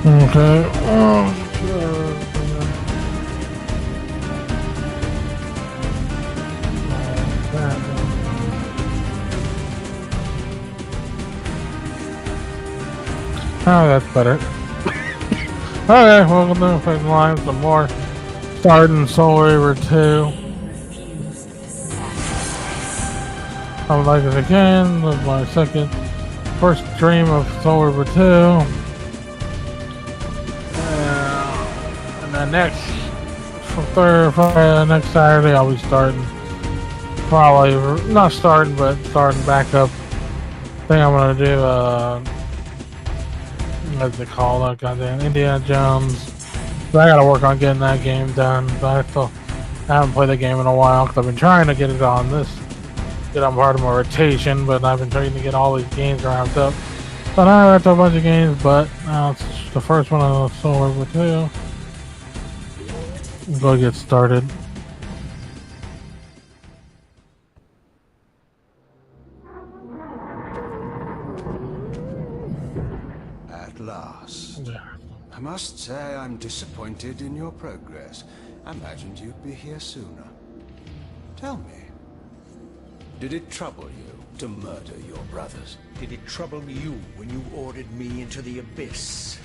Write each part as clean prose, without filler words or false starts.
Okay. Oh, that's better. Okay, welcome to Fighting Live. Some more. Starting Soul Reaver 2. I would like it again. This is my first stream of Soul Reaver 2. And then next next Saturday I'll be starting. Probably not starting, but starting back up. I think I'm gonna do what's it called? Goddamn Indiana Jones. But I gotta work on getting that game done. But I haven't played the game in a while because I've been trying to get it on get on part of my rotation, but I've been trying to get all these games wrapped up. But I wrapped up a bunch of games, but it's the first one on Soul Reaver 2. We'll go get started. At last. I must say I'm disappointed in your progress. I imagined you'd be here sooner. Tell me, did it trouble you to murder your brothers? Did it trouble you when you ordered me into the abyss?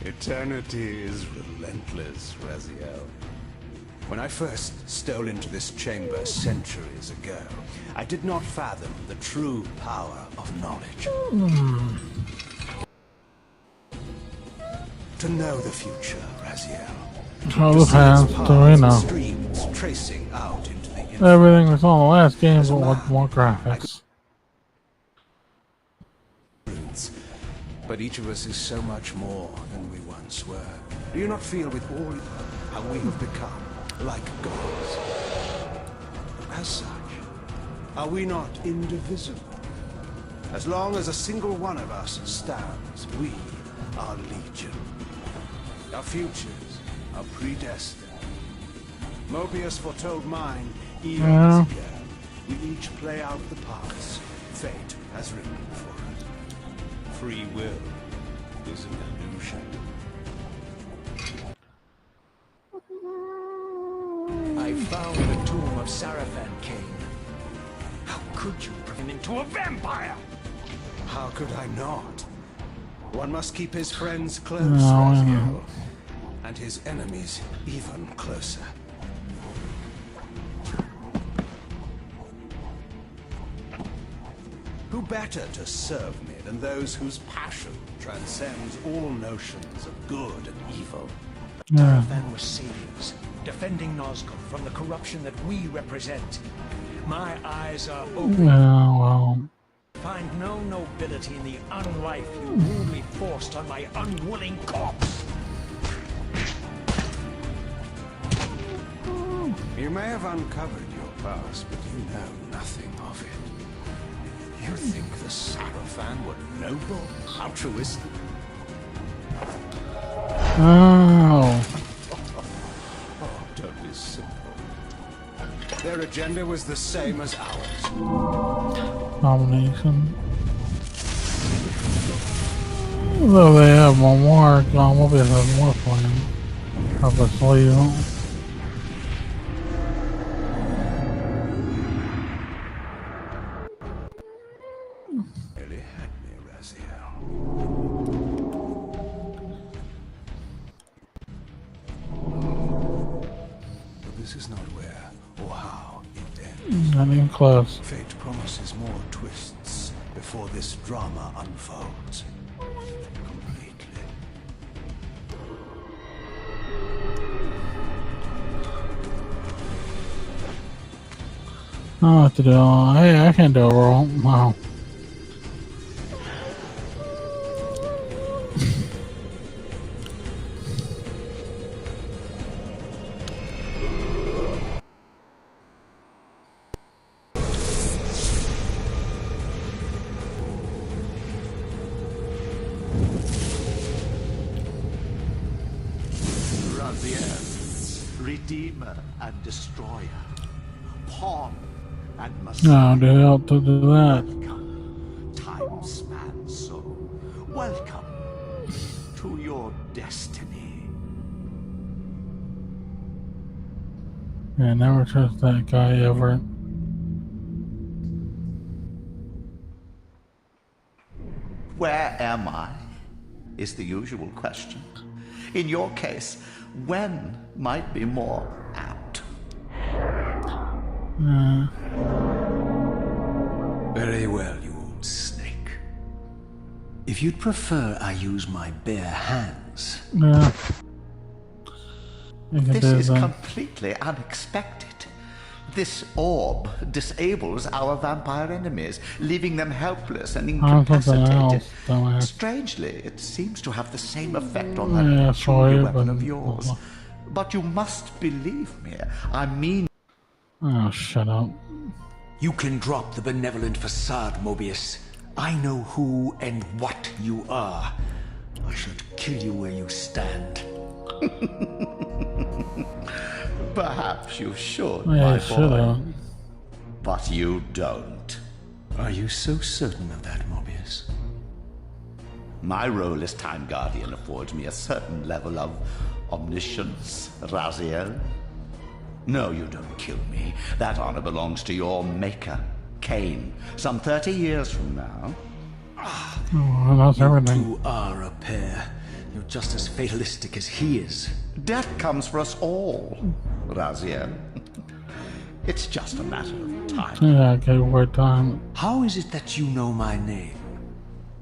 Eternity is relentless, Raziel. When I first stole into this chamber centuries ago, I did not fathom the true power of knowledge. To know the future, Raziel. All the paths, so we know. Streams tracing out into the infinite. Everything was on the last game, but with more graphics. But each of us is so much more than we once were. Do you not feel with all how we have become like gods? As such, are we not indivisible? As long as a single one of us stands, we are legion. Our futures are predestined. Mobius foretold mine eons ago. We each play out the parts fate has written for us. Free will is an illusion. I found the tomb of Sarafan, Kain. How could you bring him into a vampire? How could I not? One must keep his friends close, Raziel, and his enemies even closer. Who better to serve me than those whose passion transcends all notions of good and evil? Sarafan were saviors, defending Nazgûl from the corruption that we represent. My eyes are open. Well. Find no nobility in the unlife you rudely forced on my unwilling corpse. You may have uncovered your past, but you know nothing of it. You think the Sarafan were noble, altruistic? Oh, don't be simple. Their agenda was the same as ours. Domination. Though they have one more, Mobius has more plans up his sleeve. Not even close. Fate promises more twists before this drama unfolds completely. I don't know what to do. Hey, I can't do a roll. Wow. Redeemer and destroyer, pawn and No, messiah. dude, I'll do that. Welcome, time spans so. Welcome, Yeah, never trust that guy ever. Where am I? Is the usual question. In your case, when might be more apt. Very well, you old snake. If you'd prefer I use my bare hands. Yeah. This is completely unexpected. This orb disables our vampire enemies, leaving them helpless and incapacitated. Strangely, it seems to have the same effect on that peculiar weapon of yours. But you must believe me. I mean... Oh, shut up. You can drop the benevolent facade, Mobius. I know who and what you are. I should kill you where you stand. Perhaps you should, Yeah, my boy. have. But you don't. Are you so certain of that, Mobius? My role as Time Guardian affords me a certain level of omniscience, Raziel. No, you don't kill me. That honor belongs to your maker, Kain, some 30 years from now. Oh, that's everything. You are a pair. You're just as fatalistic as he is. Death comes for us all, Raziel. It's just a matter of time. Yeah, okay, word time. How is it that you know my name?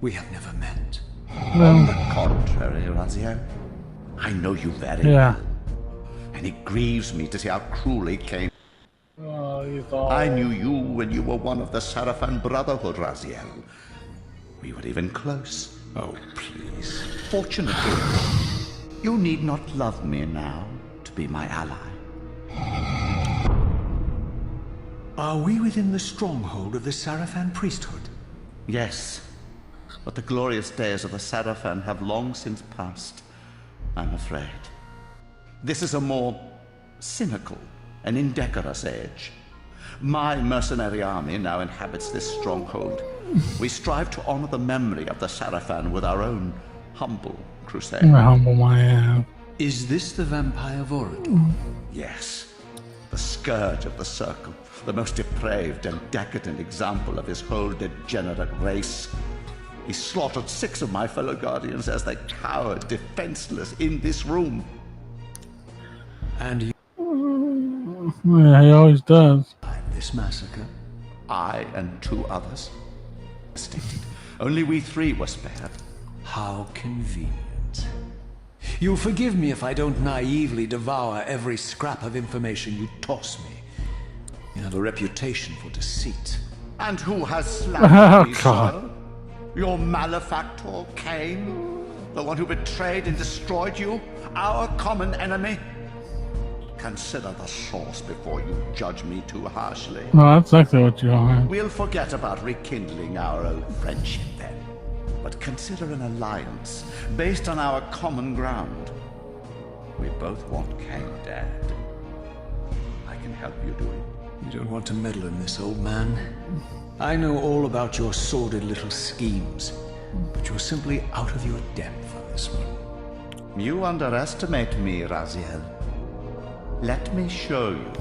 We have never met. On the contrary, Raziel. I know you very well. And it grieves me to see how cruelly Kain... I knew you when you were one of the Sarafan Brotherhood, Raziel. We were even close. Oh, please. Fortunately, you need not love me now to be my ally. Are we within the stronghold of the Sarafan priesthood? Yes, but the glorious days of the Sarafan have long since passed, I'm afraid. This is a more cynical and indecorous age. My mercenary army now inhabits this stronghold. We strive to honor the memory of the Sarafan with our own humble crusade. Humble my ass. Is this the vampire Vorador? Yes, the scourge of the circle, the most depraved and decadent example of his whole degenerate race. He slaughtered 6 of my fellow guardians as they cowered defenseless in this room. And you... Yeah, he always does. This massacre? I and 2 others. Only we 3 were spared. How convenient. You'll forgive me if I don't naively devour every scrap of information you toss me. You have a reputation for deceit. And who has slandered me, God. sir? Your malefactor, Kain? The one who betrayed and destroyed you? Our common enemy? Consider the source before you judge me too harshly. No, that's exactly what you are. We'll forget about rekindling our old friendship then. But consider an alliance based on our common ground. We both want Kain dead. I can help you do it. You don't want to meddle in this, old man. I know all about your sordid little schemes, but you're simply out of your depth on this one. You underestimate me, Raziel. Let me show you.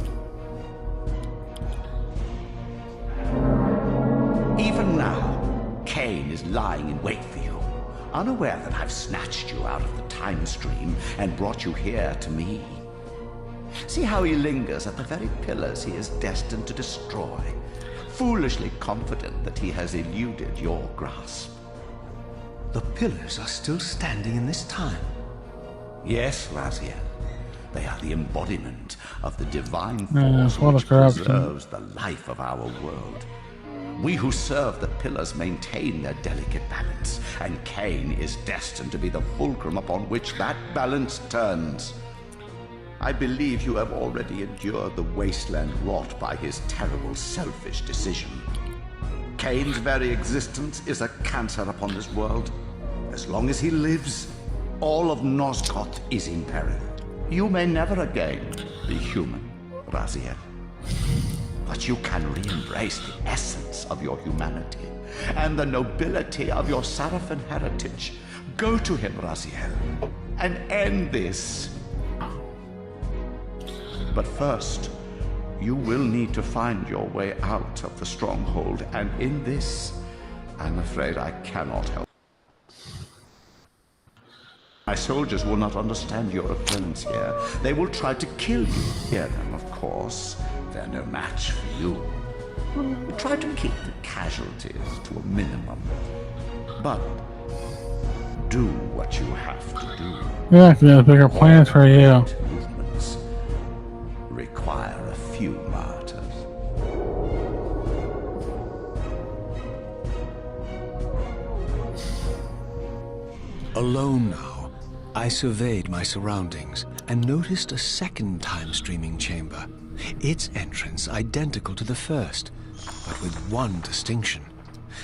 Even now, Kain is lying in wait for you, unaware that I've snatched you out of the time stream and brought you here to me. See how he lingers at the very pillars he is destined to destroy, foolishly confident that he has eluded your grasp. The pillars are still standing in this time. Yes, Raziel. They are the embodiment of the divine Yeah, force what a which corruption. preserves the life of our world. We who serve the pillars maintain their delicate balance, and Kain is destined to be the fulcrum upon which that balance turns. I believe you have already endured the wasteland wrought by his terrible, selfish decision. Kain's very existence is a cancer upon this world. As long as he lives, all of Nosgoth is in peril. You may never again be human, Raziel. But you can re-embrace the essence of your humanity and the nobility of your Sarafan heritage. Go to him, Raziel, and end this. But first, You will need to find your way out of the stronghold, and in this, I'm afraid I cannot help. My soldiers will not understand your appearance here. They will try to kill you. Hear them, of course. They're no match for you. Try to keep the casualties to a minimum. But do what you have to do. Yeah, we have bigger plans for you. Movements require a few martyrs. Alone now, I surveyed my surroundings and noticed a second time-streaming chamber. Its entrance identical to the first, but with one distinction.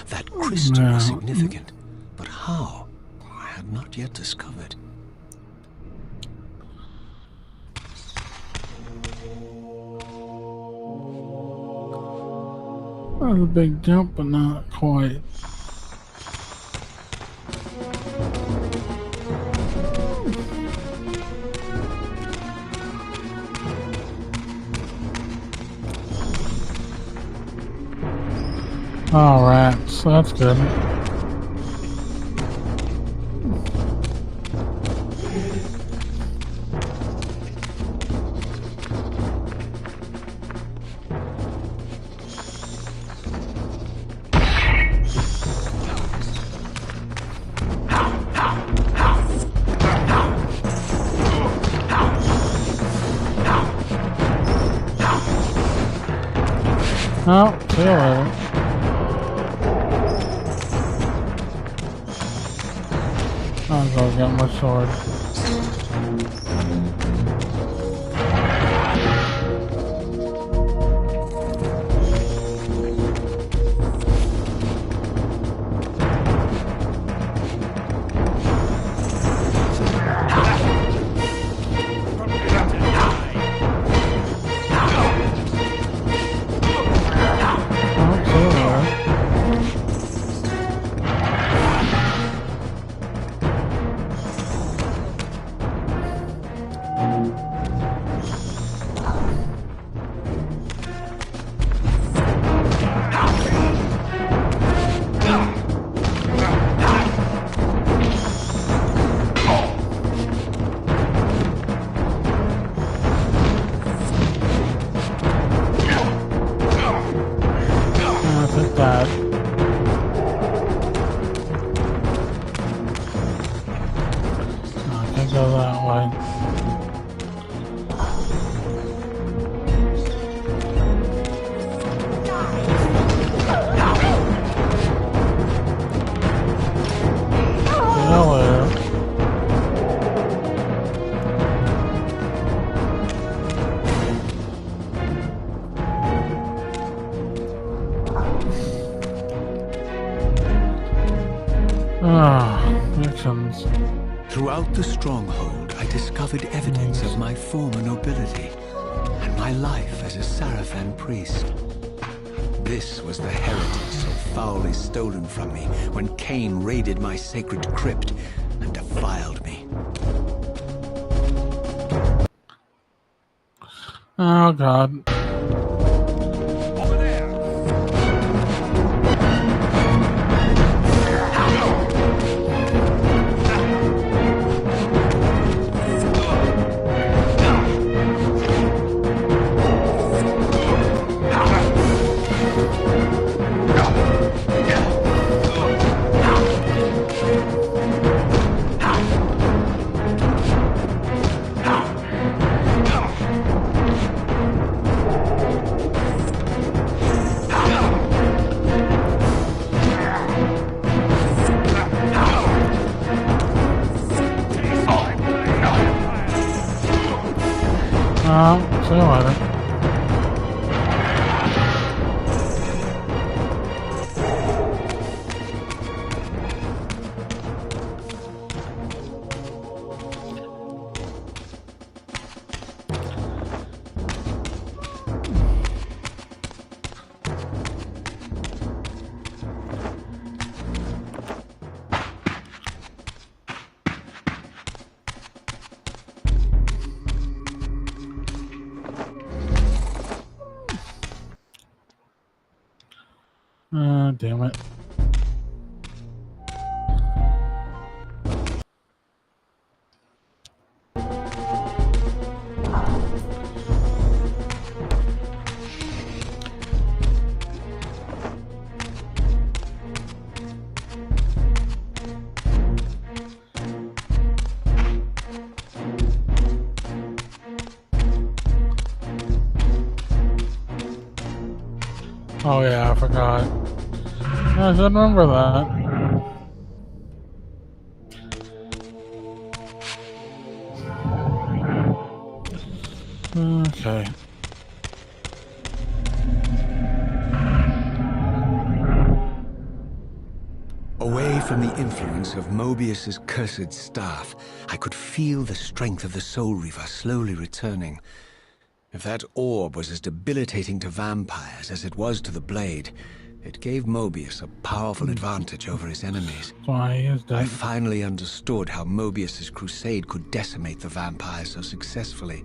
That crystal was significant, but how? I had not yet discovered. That was a big jump, but not quite. Alright, so that's good. Oh, see you later. I'll go get my sword. Throughout the stronghold, I discovered evidence of my former nobility and my life as a Sarafan priest. This was the heritage so foully stolen from me when Kain raided my sacred crypt and defiled me. Oh, God. Damn it. Oh yeah, I forgot. I should remember that. Okay. Away from the influence of Mobius's cursed staff, I could feel the strength of the Soul Reaver slowly returning. If that orb was as debilitating to vampires as it was to the blade, it gave Mobius a powerful advantage over his enemies. Why he is I dead. finally understood how Mobius's crusade could decimate the vampires so successfully.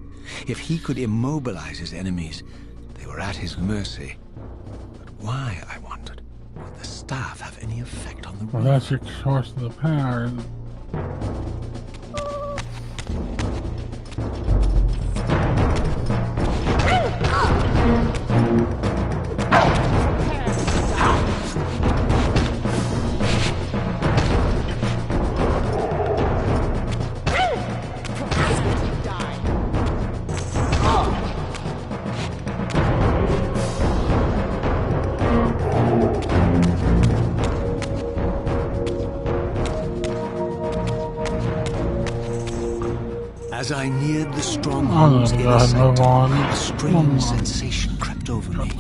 If he could immobilize his enemies, they were at his mercy. But why, I wondered, would the staff have any effect on the Well, Reaver? that's your source of the power. As I neared the stronghold's I'm inner gonna go ahead and move sanctum, on. a strange sensation crept over me.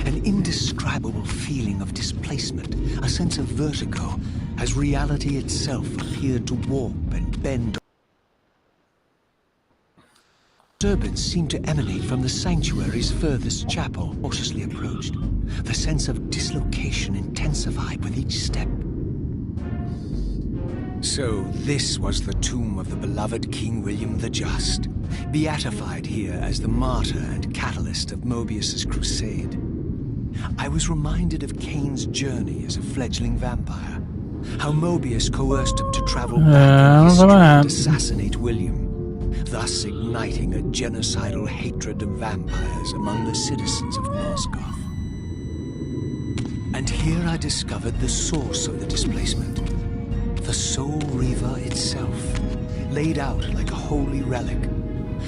An indescribable feeling of displacement, a sense of vertigo, as reality itself appeared to warp and bend. Disturbance seemed to emanate from the sanctuary's furthest chapel. Cautiously approached. The sense of dislocation intensified with each step. So this was the tomb of the beloved King William the Just, beatified here as the martyr and catalyst of Mobius's crusade. I was reminded of Kain's journey as a fledgling vampire, how Mobius coerced him to travel back in history and assassinate William, thus igniting a genocidal hatred of vampires among the citizens of Nosgoth. And here I discovered the source of the displacement. The Soul Reaver itself, laid out like a holy relic,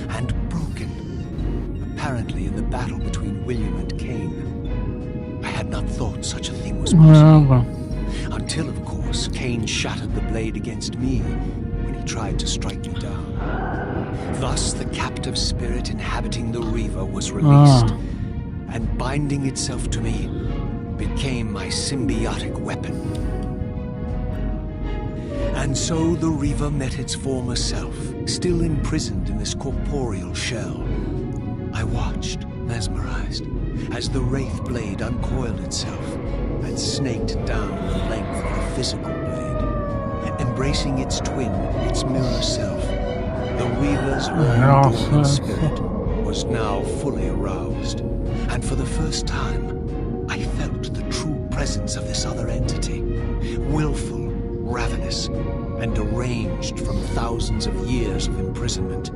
and broken, apparently in the battle between William and Kain. I had not thought such a thing was possible. Until, of course, Kain shattered the blade against me when he tried to strike me down. Thus, the captive spirit inhabiting the Reaver was released, and binding itself to me, became my symbiotic weapon. And so the Reaver met its former self, still imprisoned in this corporeal shell. I watched, mesmerized, as the Wraith blade uncoiled itself and snaked down the length of the physical blade, embracing its twin, its mirror self. The Reaver's long-dormant spirit was now fully aroused, and for the first time, I felt the true presence of this other entity, willful, ravenous, and deranged from thousands of years of imprisonment.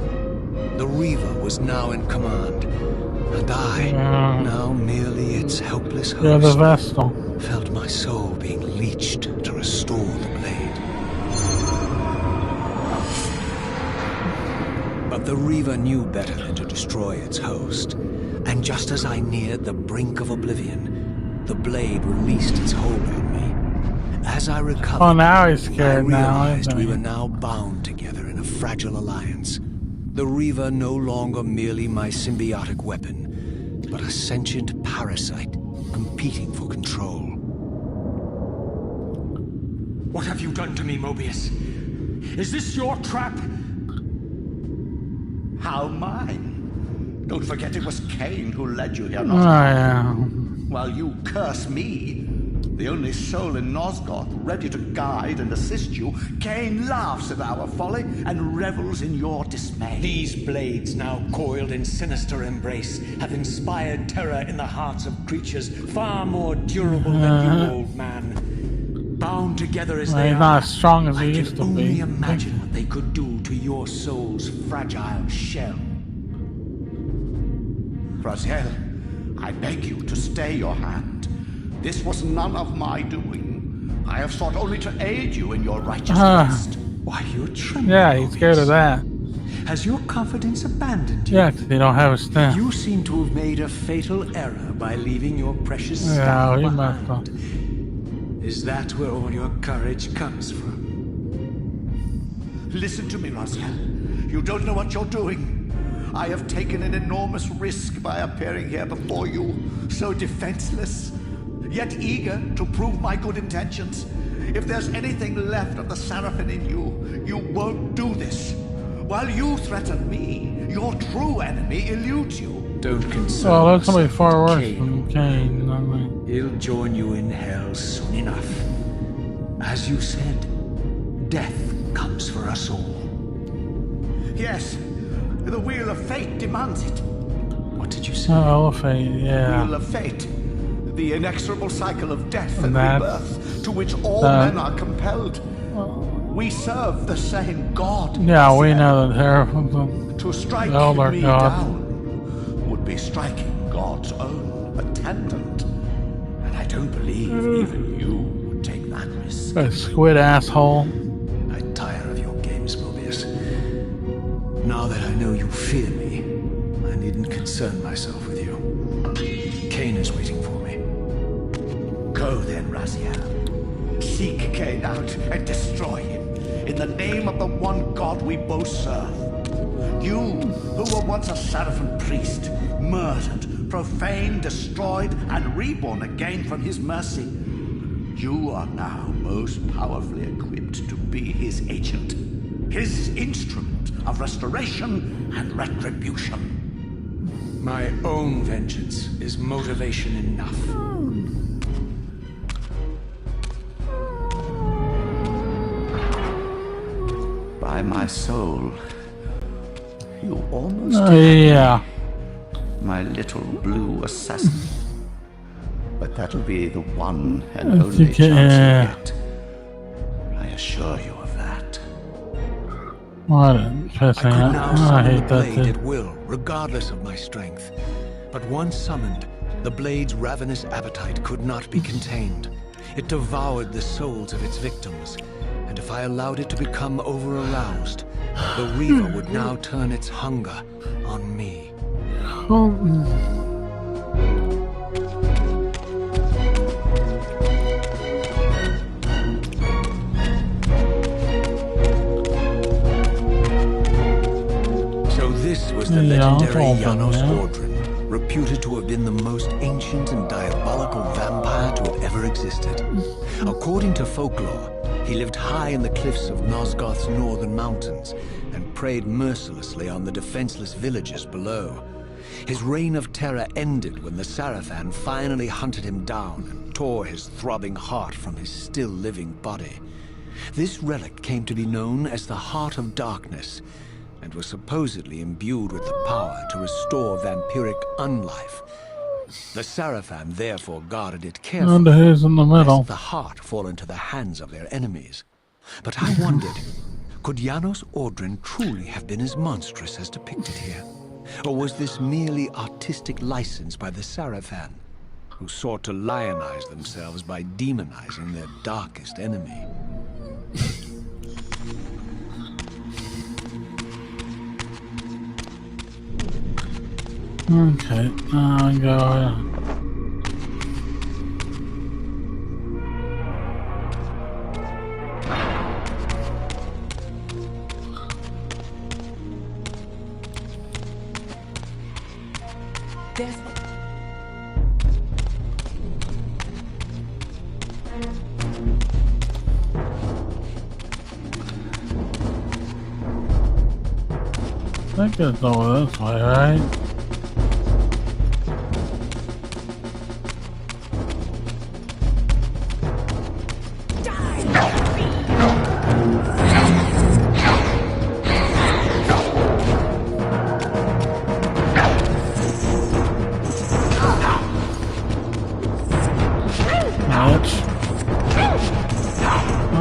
The Reaver was now in command, and I, now merely its helpless host, You're the Vestal. felt my soul being leached to restore the blade. But the Reaver knew better than to destroy its host, and just as I neared the brink of oblivion, the blade released its hold on me. As I recovered, Oh, now he's scared I now, realized isn't we he? were now bound together in a fragile alliance. The Reaver no longer merely my symbiotic weapon, but a sentient parasite competing for control. What have you done to me, Mobius? Is this your trap? How mine? Don't forget it was Kain who led you here, Oh, not yeah. while you curse me. The only soul in Nosgoth ready to guide and assist you, Kain laughs at our folly and revels in your dismay. These blades, now coiled in sinister embrace, have inspired terror in the hearts of creatures far more durable than you, old man. Bound together as they are, not as strong as I he can used to only be. imagine what they could do to your soul's fragile shell. Raziel, I beg you to stay your hand. This was none of my doing. I have sought only to aid you in your righteous quest. Why, you're trembling. Yeah, he's scared of that. Has your confidence abandoned you? Yeah, 'cause they don't have a stamp. You seem to have made a fatal error by leaving your precious Yeah, staff he messed up. behind. Is that where all your courage comes from? Listen to me, Raziel. You don't know what you're doing. I have taken an enormous risk by appearing here before you, so defenseless, yet eager to prove my good intentions. If there's anything left of the Seraphim in you, you won't do this. While you threaten me, your true enemy eludes you. Don't concern Well, that's gonna be yourself far with worse Kain. than Kain. You know what I mean? He'll join you in hell soon enough. As you said, death comes for us all. Yes, the wheel of fate demands it. What did you say? Elephant, yeah. Wheel of fate. The inexorable cycle of death and That's- rebirth to which all men are compelled. We serve the same God. Yeah, we know that there. To strike Elder me God. down would be striking God's own attendant. And I don't believe even you would take that risk. A squid asshole. I tire of your games, Mobius. Now that I know you fear me, I needn't concern myself with you. Kain is waiting for me. Go then, Raziel. Seek Kain out and destroy him in the name of the one God we both serve. You, who were once a Seraphim priest, murdered, profaned, destroyed, and reborn again from his mercy. You are now most powerfully equipped to be his agent, his instrument of restoration and retribution. My own vengeance is motivation enough. By my soul, you almost Yeah. my little blue assassin. But that'll be the one and If only you can- chance you get. I assure you of that. What a pissing I could it. now I summon the hate that blade too. at will, regardless of my strength. But once summoned, the blade's ravenous appetite could not be contained. It devoured the souls of its victims, and if I allowed it to become over-aroused, the Reaver would now turn its hunger on me. So this was the Yeah, legendary I'll open Janos that. Ordrin, reputed to have been the most ancient and diabolical vampire to have ever existed. According to folklore, he lived high in the cliffs of Nosgoth's northern mountains and preyed mercilessly on the defenseless villagers below. His reign of terror ended when the Seraphim finally hunted him down and tore his throbbing heart from his still-living body. This relic came to be known as the Heart of Darkness, and was supposedly imbued with the power to restore vampiric unlife. The Seraphim therefore guarded it carefully, And his in the middle. lest the heart fall into the hands of their enemies. But I wondered, could Janos Ordrin truly have been as monstrous as depicted here? Or was this merely artistic license by the Seraphim, who sought to lionize themselves by demonizing their darkest enemy? Okay, now I go. I think it's over this way, right?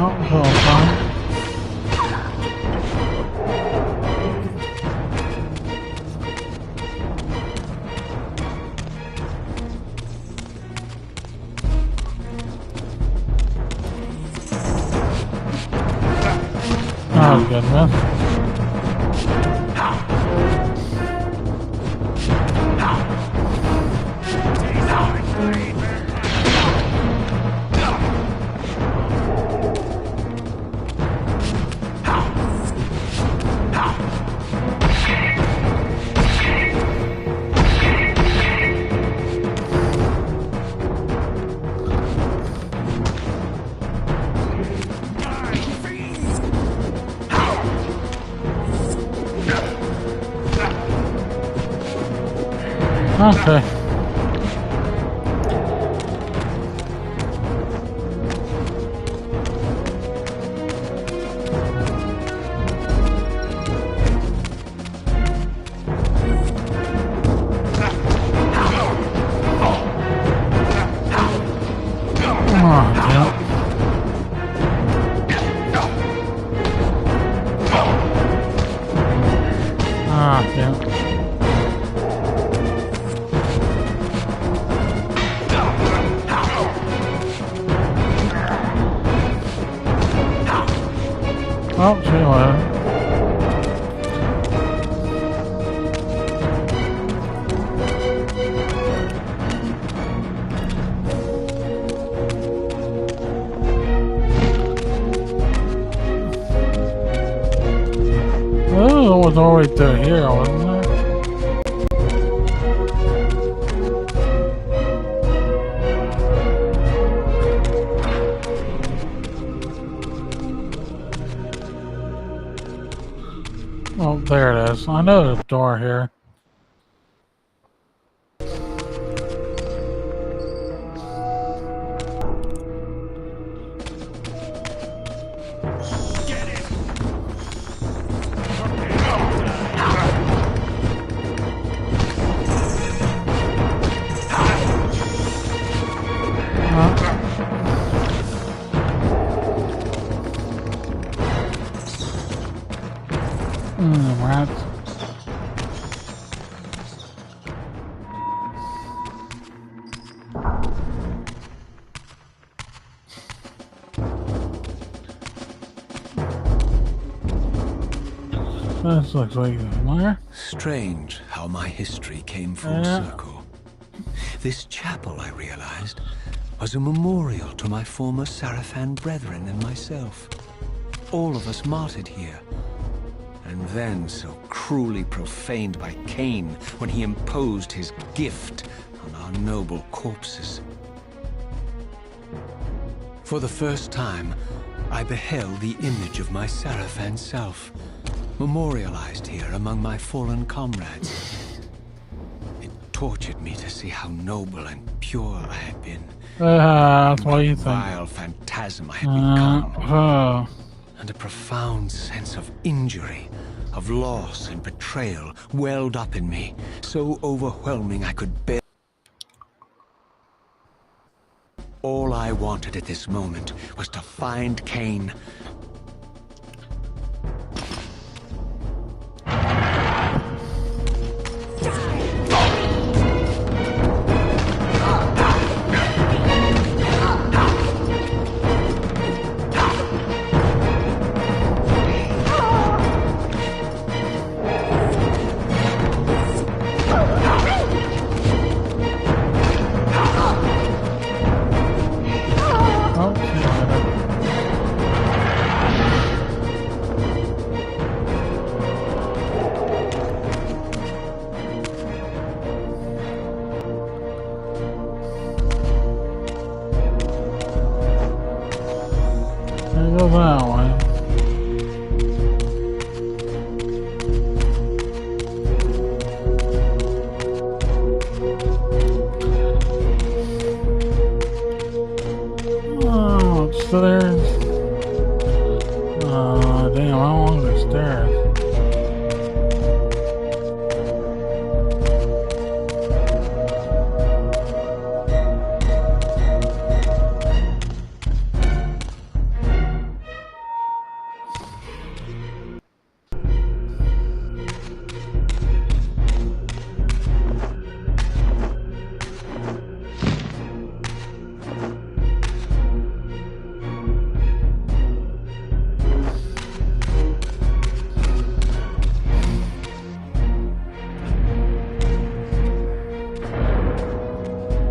Oh, cool, fine. Oh, goodness. Okay. Oh, damn. Ah, damn. Oh, see you later. Oh, it was all right through here, wasn't it? Oh, there it is. I know there's a door here. Rats. This looks like where? Strange how my history came full circle. This chapel, I realized, was a memorial to my former Sarafan brethren and myself. All of us martyred here. And then so cruelly profaned by Kain when he imposed his gift on our noble corpses. For the first time, I beheld the image of my Sarafan self, memorialized here among my fallen comrades. It tortured me to see how noble and pure I had been. That's what you think. Vile phantasm I had become. And a profound sense of injury, of loss and betrayal welled up in me, so overwhelming I could bear. All I wanted at this moment was to find Kain. Go that way. Oh, upstairs. Damn, how long are the stairs?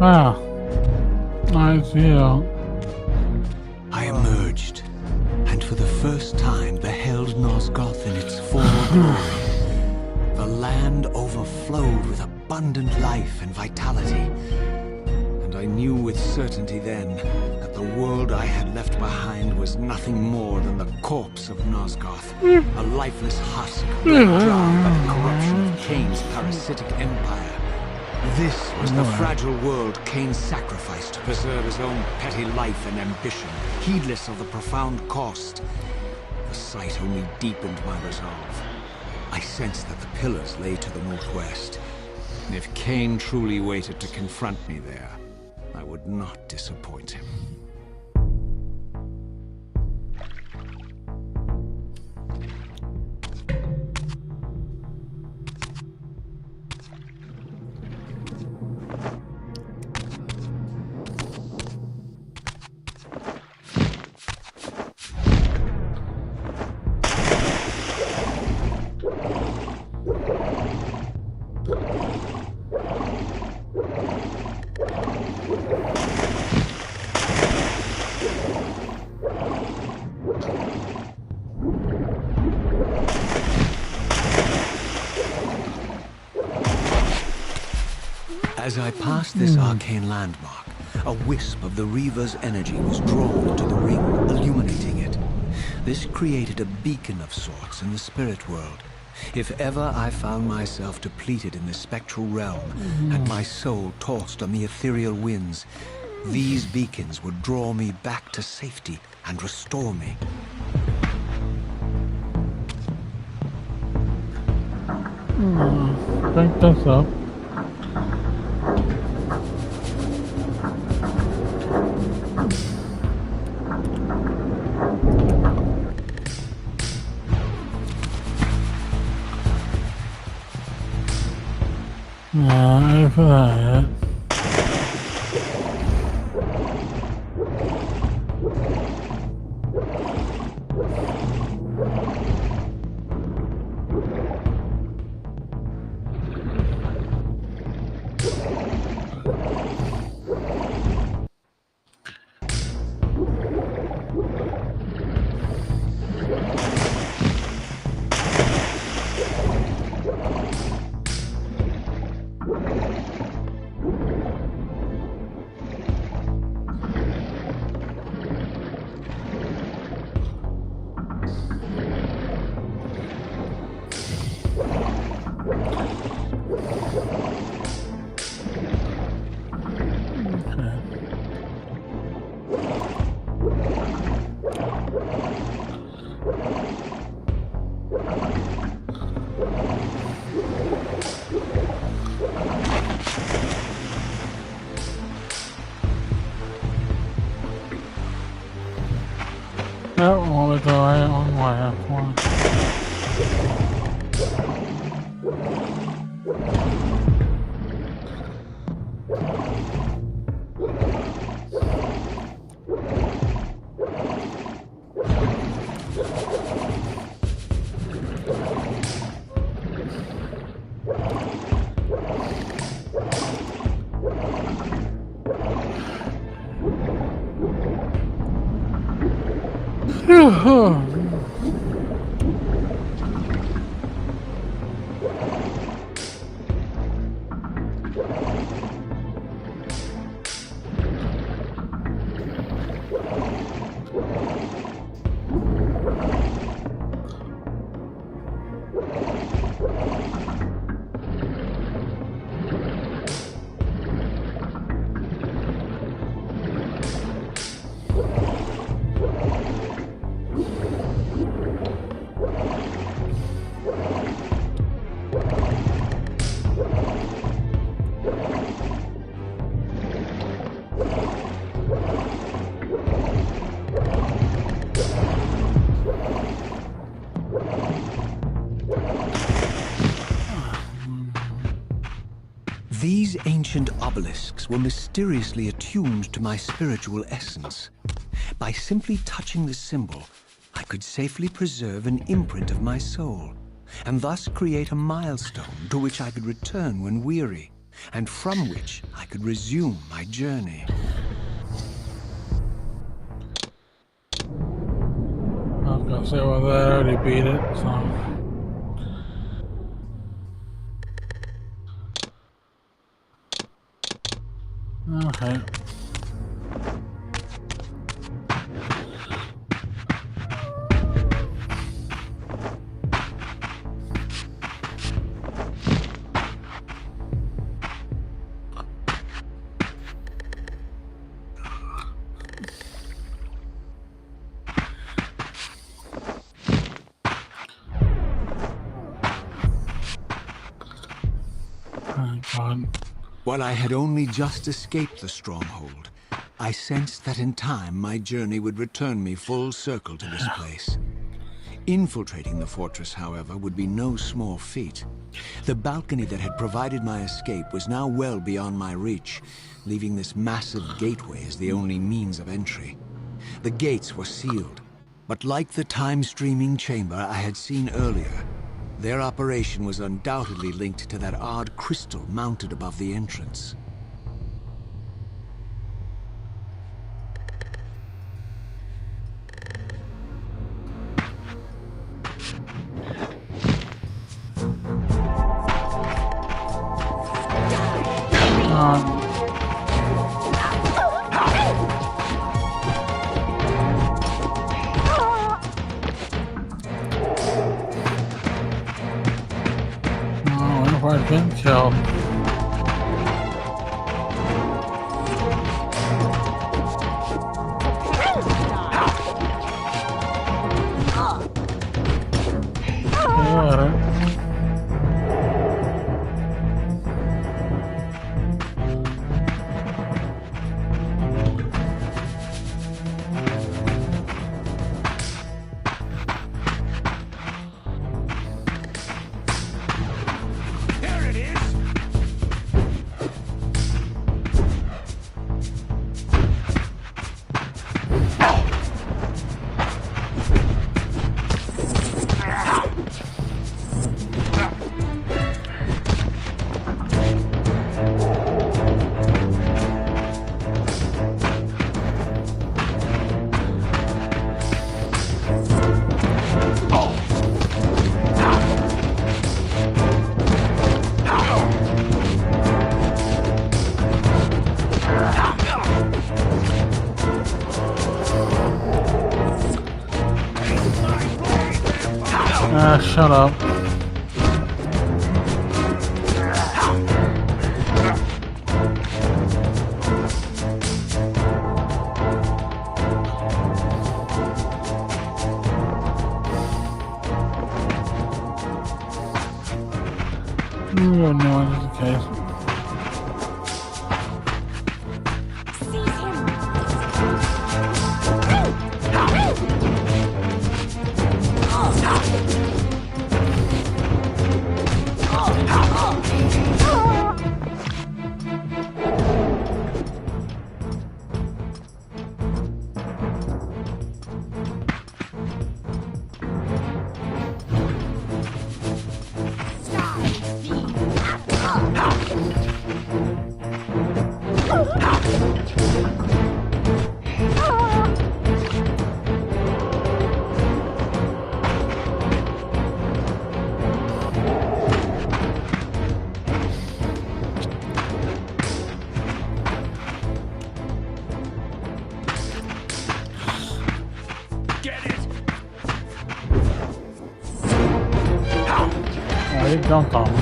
Ah, nice view. I emerged, and for the first time beheld Nosgoth in its full glory. The land overflowed with abundant life and vitality, and I knew with certainty then that the world I had left behind was nothing more than the corpse of Nosgoth, a lifeless husk bled dry by the corruption of Kain's parasitic empire. This was the fragile world Kain sacrificed to preserve his own petty life and ambition, heedless of the profound cost. The sight only deepened my resolve. I sensed that the pillars lay to the northwest. If Kain truly waited to confront me there, I would not disappoint him. As I passed this arcane landmark, a wisp of the Reaver's energy was drawn to the ring, illuminating it. This created a beacon of sorts in the spirit world. If ever I found myself depleted in the spectral realm, and my soul tossed on the ethereal winds, these beacons would draw me back to safety and restore me. Crank this up. For that. That one was the right one. These ancient obelisks were mysteriously attuned to my spiritual essence. By simply touching the symbol, I could safely preserve an imprint of my soul, and thus create a milestone to which I could return when weary, and from which I could resume my journey. I was gonna say, well, I already beat it, so. Okay. Oh, God. While I had only just escaped the stronghold, I sensed that in time my journey would return me full circle to this place. Infiltrating the fortress, however, would be no small feat. The balcony that had provided my escape was now well beyond my reach, leaving this massive gateway as the only means of entry. The gates were sealed, but like the time-streaming chamber I had seen earlier, their operation was undoubtedly linked to that odd crystal mounted above the entrance. I've been killed. Shut up. No, that's the case. He jumped on me.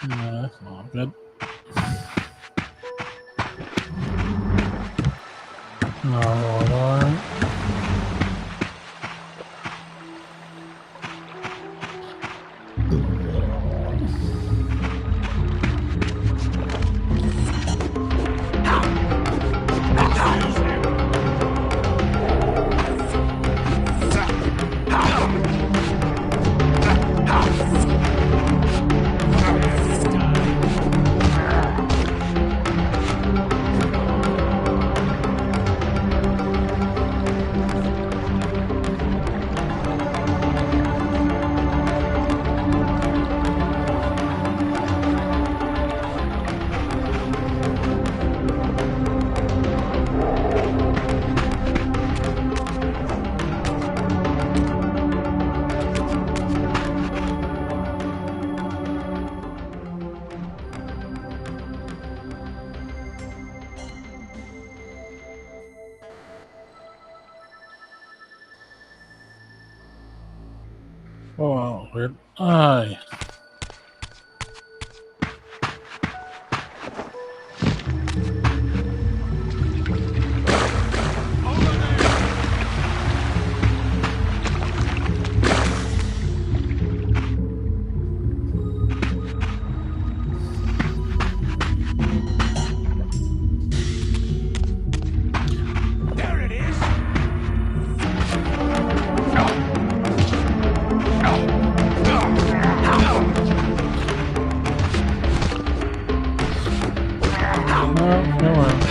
No, that's not good. No, alright. Oh, weird. Aye. There it is! No, no worries.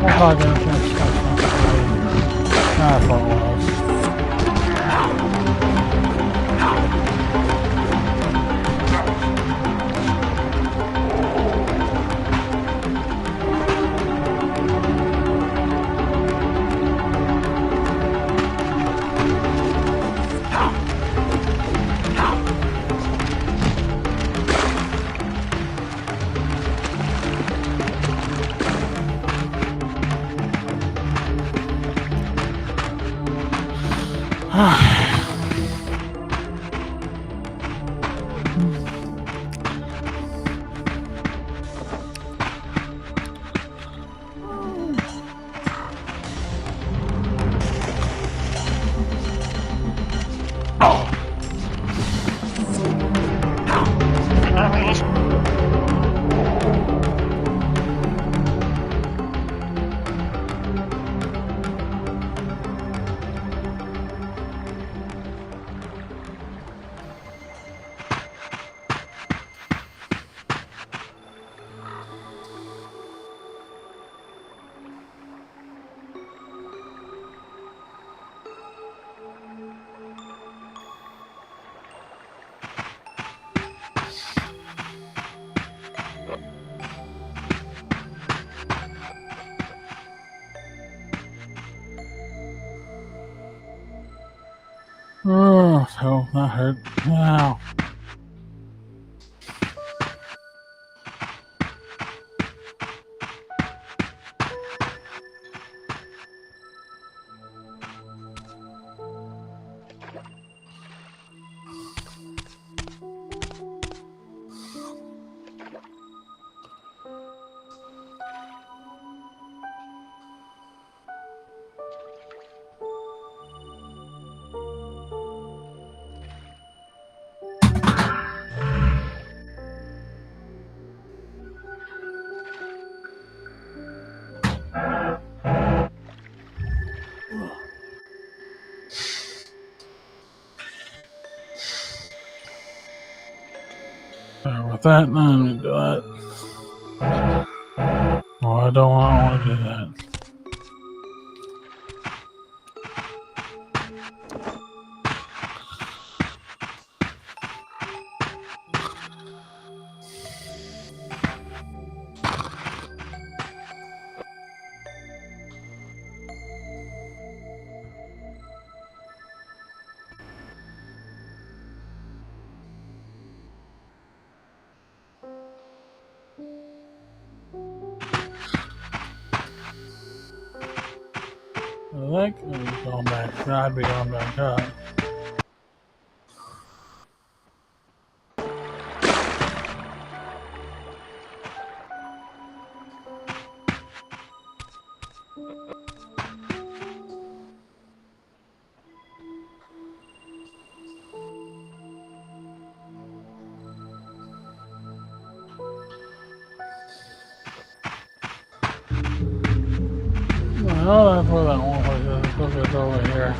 I thought it was. Oh, hell, that hurt. Ow. With that, I'm gonna do it. Oh, I don't want to do that. I think I'm going back. I'd be going back up. Well, that's where that one was. if it's over here.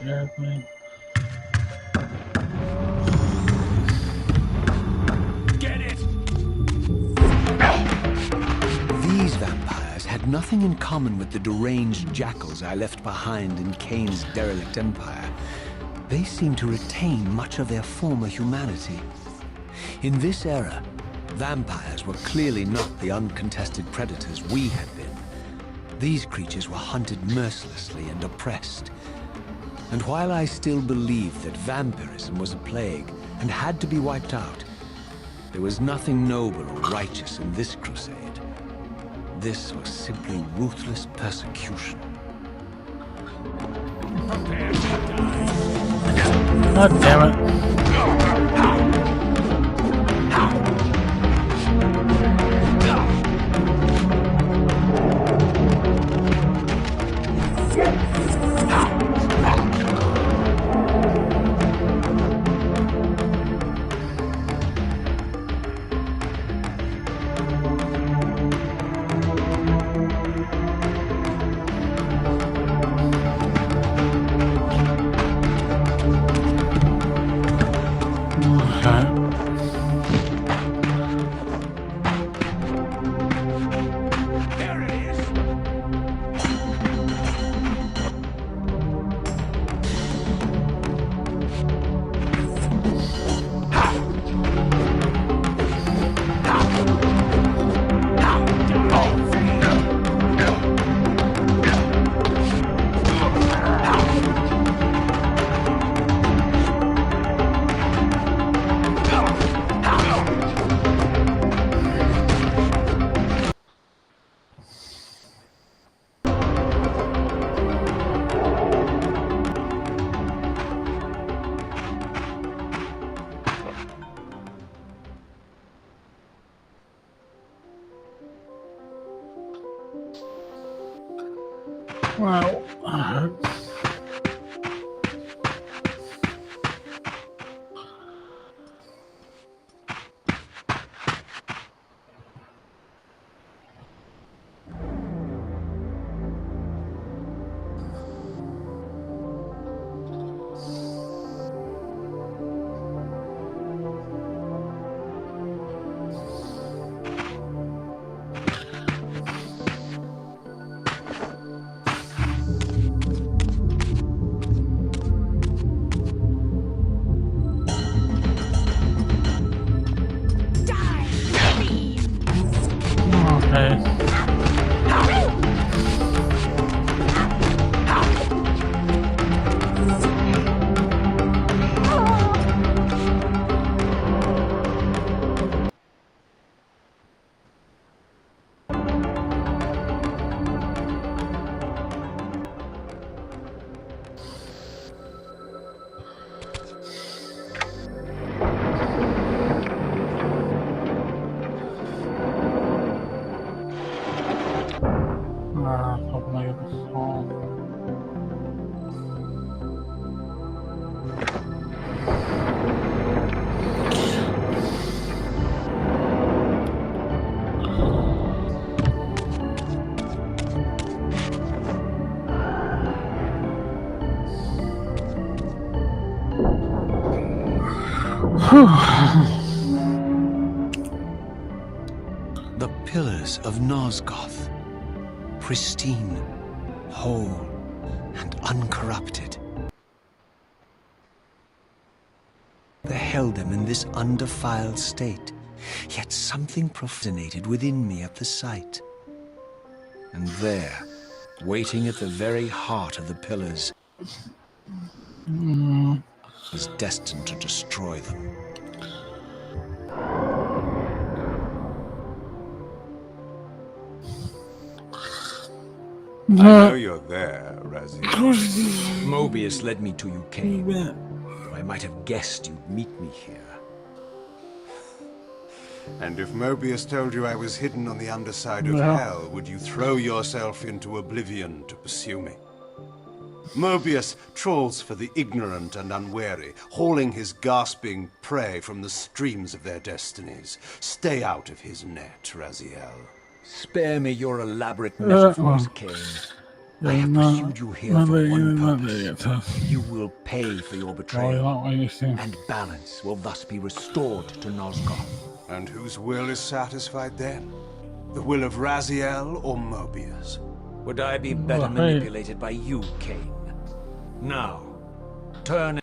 Airplane. Get it! These vampires had nothing in common with the deranged jackals I left behind in Kain's derelict empire. They seemed to retain much of their former humanity. In this era, vampires were clearly not the uncontested predators we had been. These creatures were hunted mercilessly and oppressed. And while I still believed that vampirism was a plague and had to be wiped out, there was nothing noble or righteous in this crusade. This was simply ruthless persecution. God damn it. Wow. The pillars of Nosgoth, pristine, whole, and uncorrupted. They held them in this undefiled state, yet something profanated within me at the sight. And there, waiting at the very heart of the pillars, is destined to destroy them. I know you're there, Raziel. Mobius led me to you, Kain. Though I might have guessed you'd meet me here. And if Mobius told you I was hidden on the underside of hell, would you throw yourself into oblivion to pursue me? Mobius trawls for the ignorant and unwary, hauling his gasping prey from the streams of their destinies. Stay out of his net, Raziel. Spare me your elaborate metaphors, Kain. I have pursued you here for one purpose. You will pay for your betrayal, and balance will thus be restored to Nosgoth. And whose will is satisfied then? The will of Raziel or Mobius? Would I be better manipulated by you, Kain? Now, turn.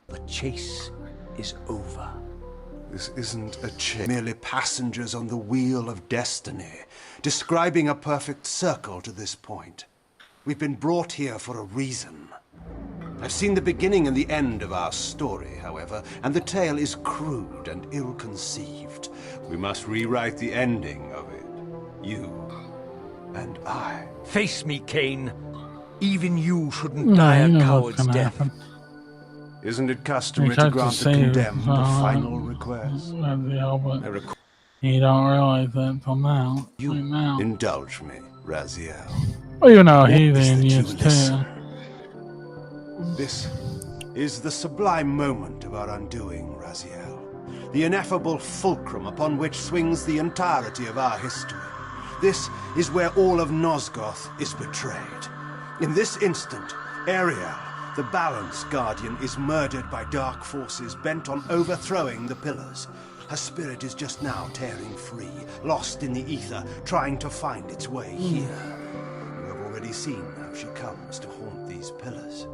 The chase is over. This isn't a chase. Merely passengers on the wheel of destiny, describing a perfect circle to this point. We've been brought here for a reason. I've seen the beginning and the end of our story, however, and the tale is crude and ill-conceived. We must rewrite the ending of it. You and I. Face me, Kain. Even you shouldn't die a coward's death. Happen. Isn't it customary to grant the condemned a final request? You don't realize that until now. Now. Indulge me, Raziel. Well, you know, he What is then that you used to. listen? This is the sublime moment of our undoing, Raziel. The ineffable fulcrum upon which swings the entirety of our history. This is where all of Nosgoth is betrayed. In this instant, Ariel, the Balance Guardian, is murdered by dark forces bent on overthrowing the Pillars. Her spirit is just now tearing free, lost in the ether, trying to find its way here. You have already seen how she comes to haunt these Pillars.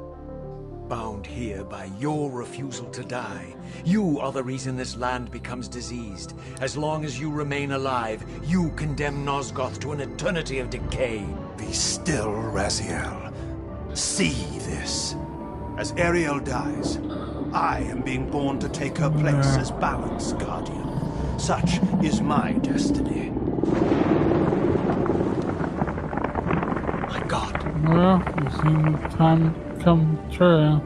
Bound here by your refusal to die. You are the reason this land becomes diseased. As long as you remain alive, you condemn Nosgoth to an eternity of decay. Be still, Raziel. See this. As Ariel dies, I am being born to take her place as Balance Guardian. Such is my destiny. My God. Well, you've seen the time come true.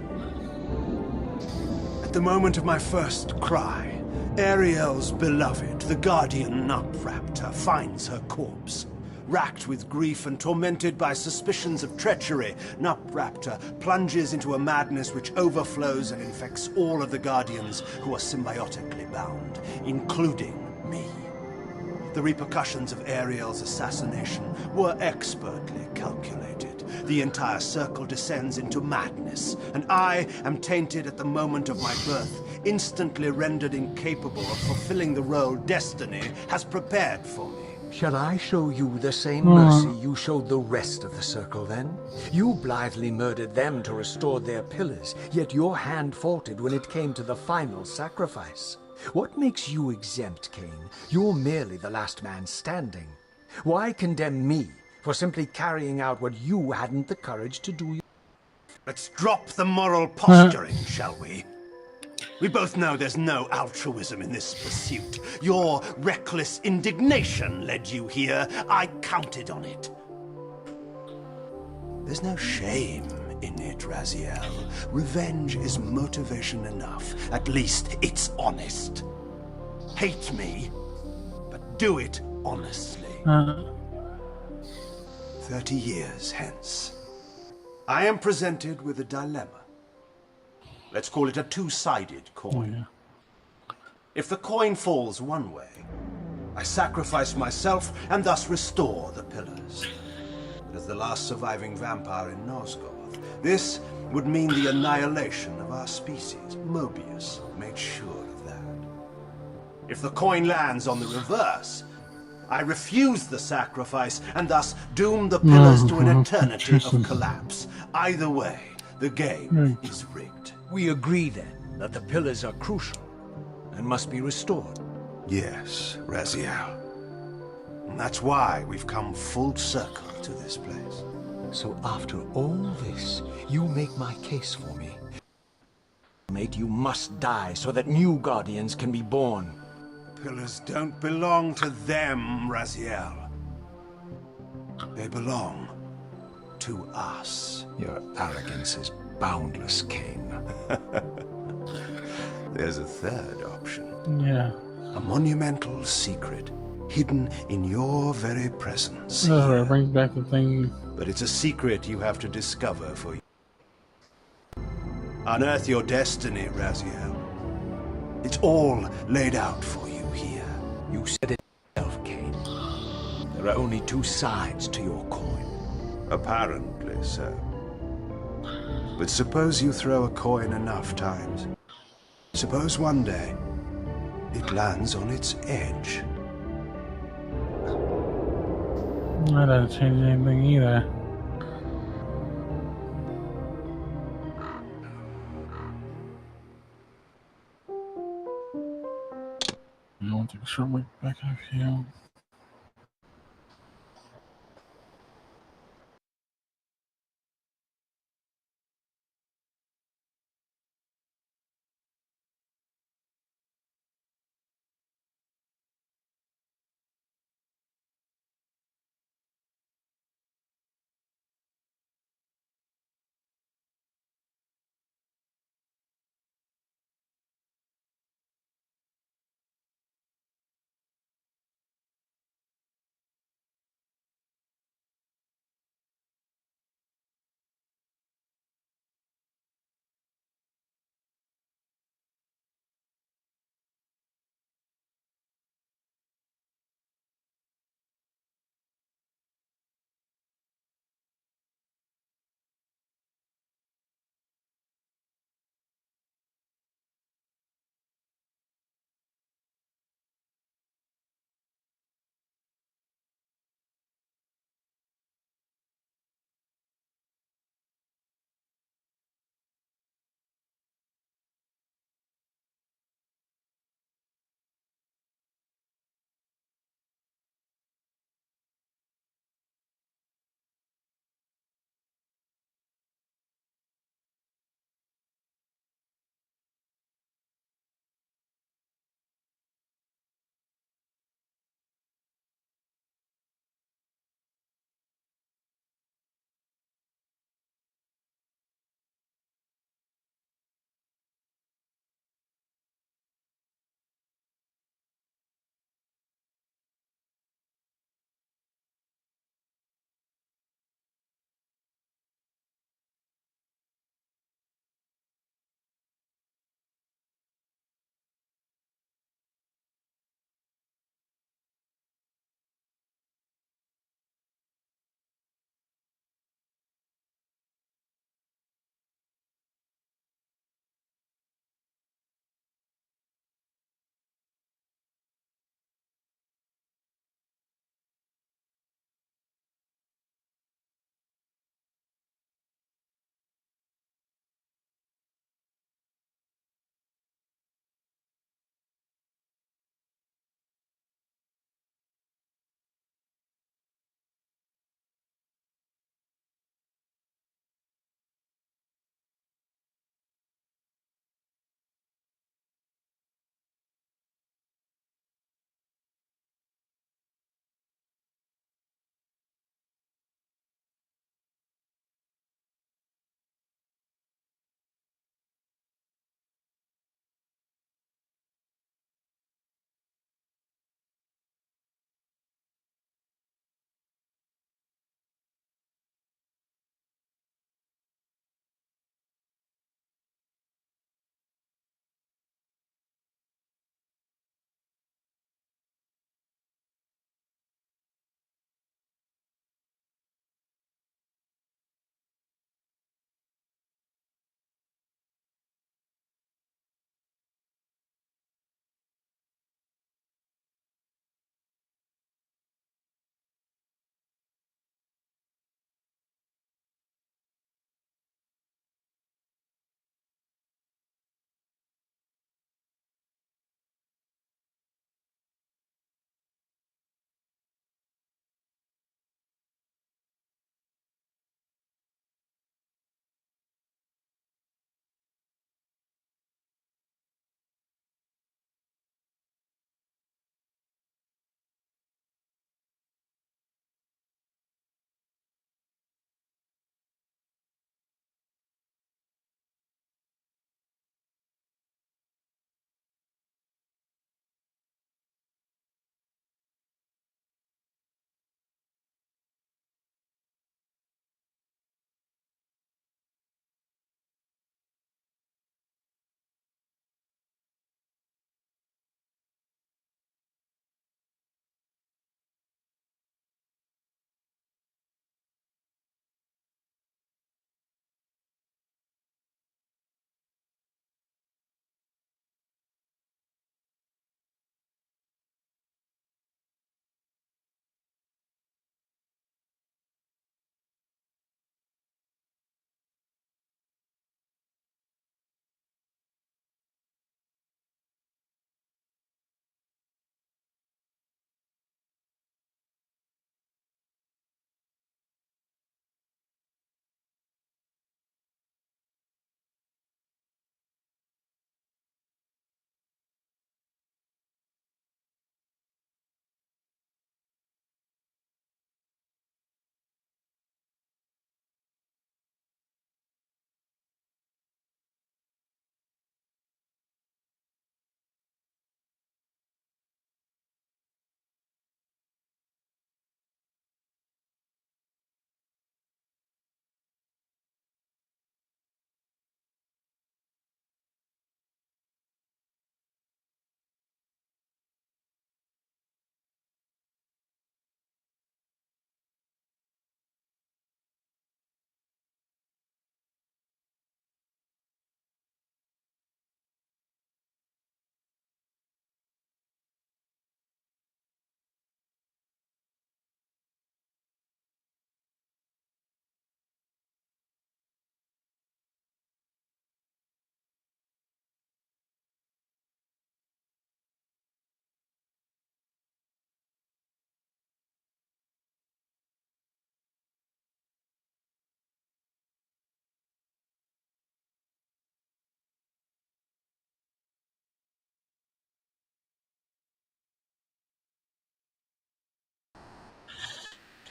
At the moment of my first cry, Ariel's beloved, the Guardian Mrmplaplaslive, finds her corpse. Racked with grief and tormented by suspicions of treachery, Mrmplaplaslive plunges into a madness which overflows and infects all of the Guardians who are symbiotically bound, including me. The repercussions of Ariel's assassination were expertly calculated. The entire circle descends into madness, and I am tainted at the moment of my birth, instantly rendered incapable of fulfilling the role destiny has prepared for me. Shall I show you the same mercy you showed the rest of the circle then? You blithely murdered them to restore their pillars, yet your hand faltered when it came to the final sacrifice. What makes you exempt, Kain? You're merely the last man standing. Why condemn me for simply carrying out what you hadn't the courage to do? Let's drop the moral posturing, shall we? We both know there's no altruism in this pursuit. Your reckless indignation led you here. I counted on it. There's no shame in it, Raziel. Revenge is motivation enough. At least it's honest. Hate me, but do it honestly. 30 years hence, I am presented with a dilemma. Let's call it a two-sided coin. If the coin falls one way, I sacrifice myself and thus restore the pillars. As the last surviving vampire in Nosgoth, this would mean the annihilation of our species. Mobius made sure of that. If the coin lands on the reverse, I refuse the sacrifice and thus doom the pillars to an eternity of collapse. Either way, the game is rigged. We agree then that the pillars are crucial and must be restored. Yes, Raziel. And that's why we've come full circle to this place. So after all this, you make my case for me. Mate, you must die so that new Guardians can be born. Pillars don't belong to them, Raziel. They belong to us. Your arrogance is boundless, Kain. There's a third option. Yeah. A monumental secret, hidden in your very presence. That's where it here. brings back the thing. But it's a secret you have to discover for you. Unearth your destiny, Raziel. It's all laid out for you here. You said it yourself, Kain. There are only two sides to your coin. Apparently so. But suppose you throw a coin enough times. Suppose one day it lands on its edge. That doesn't change anything either. I want to take a short way back up here.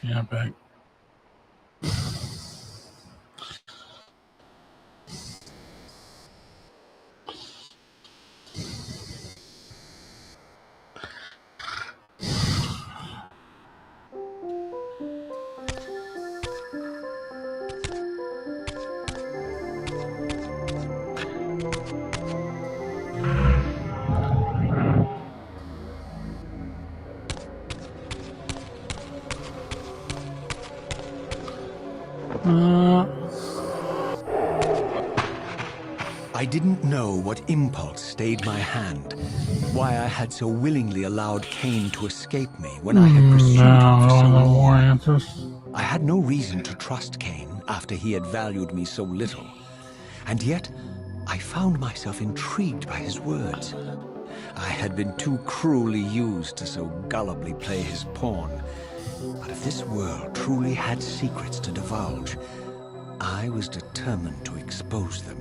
Yeah, back. I didn't know what impulse stayed my hand, why I had so willingly allowed Kain to escape me when I had pursued him for so long. I had no reason to trust Kain after he had valued me so little, and yet I found myself intrigued by his words. I had been too cruelly used to so gullibly play his pawn, but if this world truly had secrets to divulge, I was determined to expose them.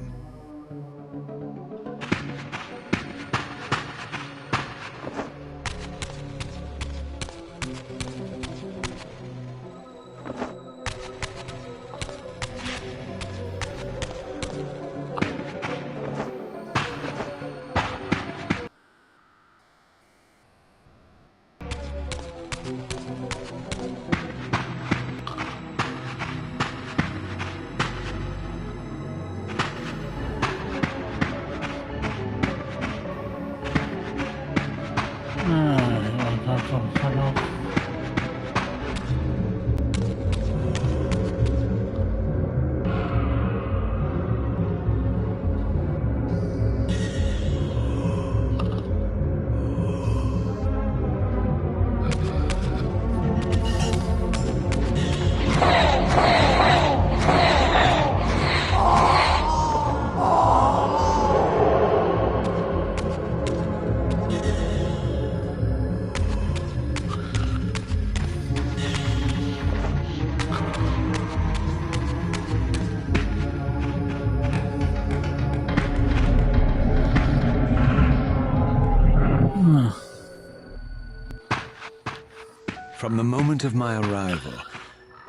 From the moment of my arrival,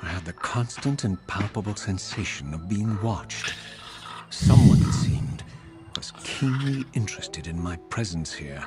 I had the constant and palpable sensation of being watched. Someone, it seemed, was keenly interested in my presence here.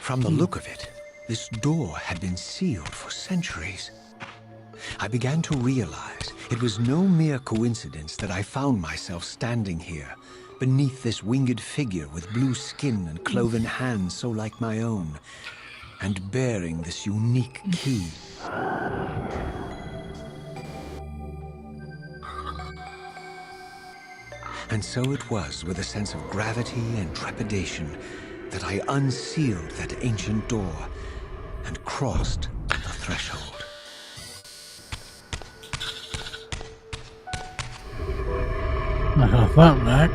From the look of it, this door had been sealed for centuries. I began to realize it was no mere coincidence that I found myself standing here, beneath this winged figure with blue skin and cloven hands so like my own, and bearing this unique key. And so it was with a sense of gravity and trepidation that I unsealed that ancient door and crossed the threshold. I got that back.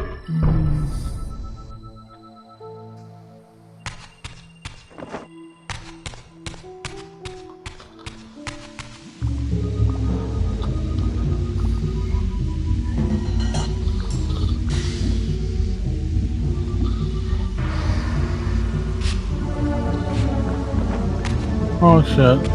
Oh shit.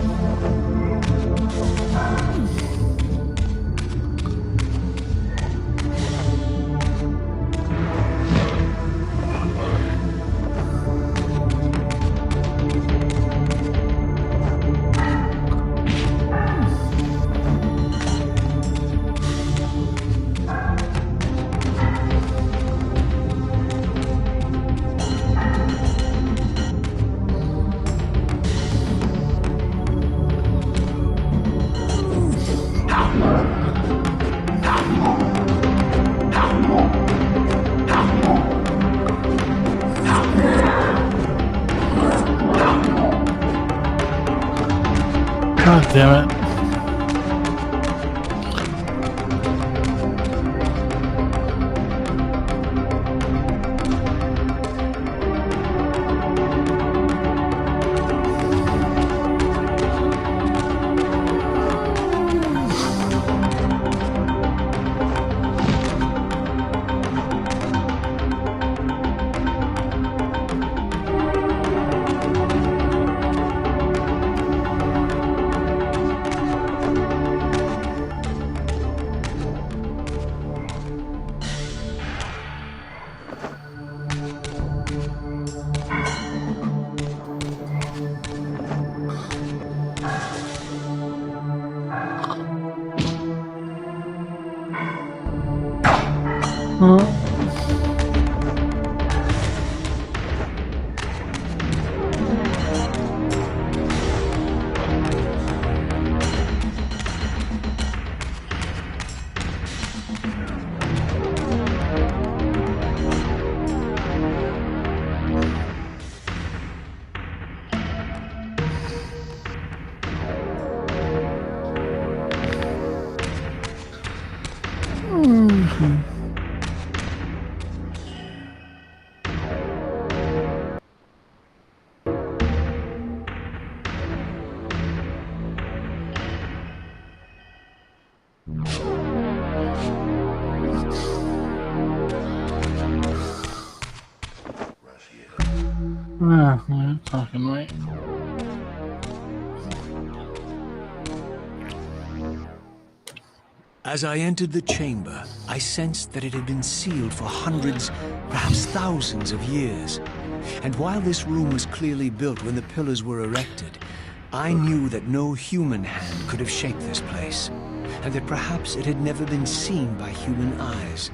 God damn it. Yeah, talking right. As I entered the chamber, I sensed that it had been sealed for hundreds, perhaps thousands of years. And while this room was clearly built when the pillars were erected, I knew that no human hand could have shaped this place, and that perhaps it had never been seen by human eyes.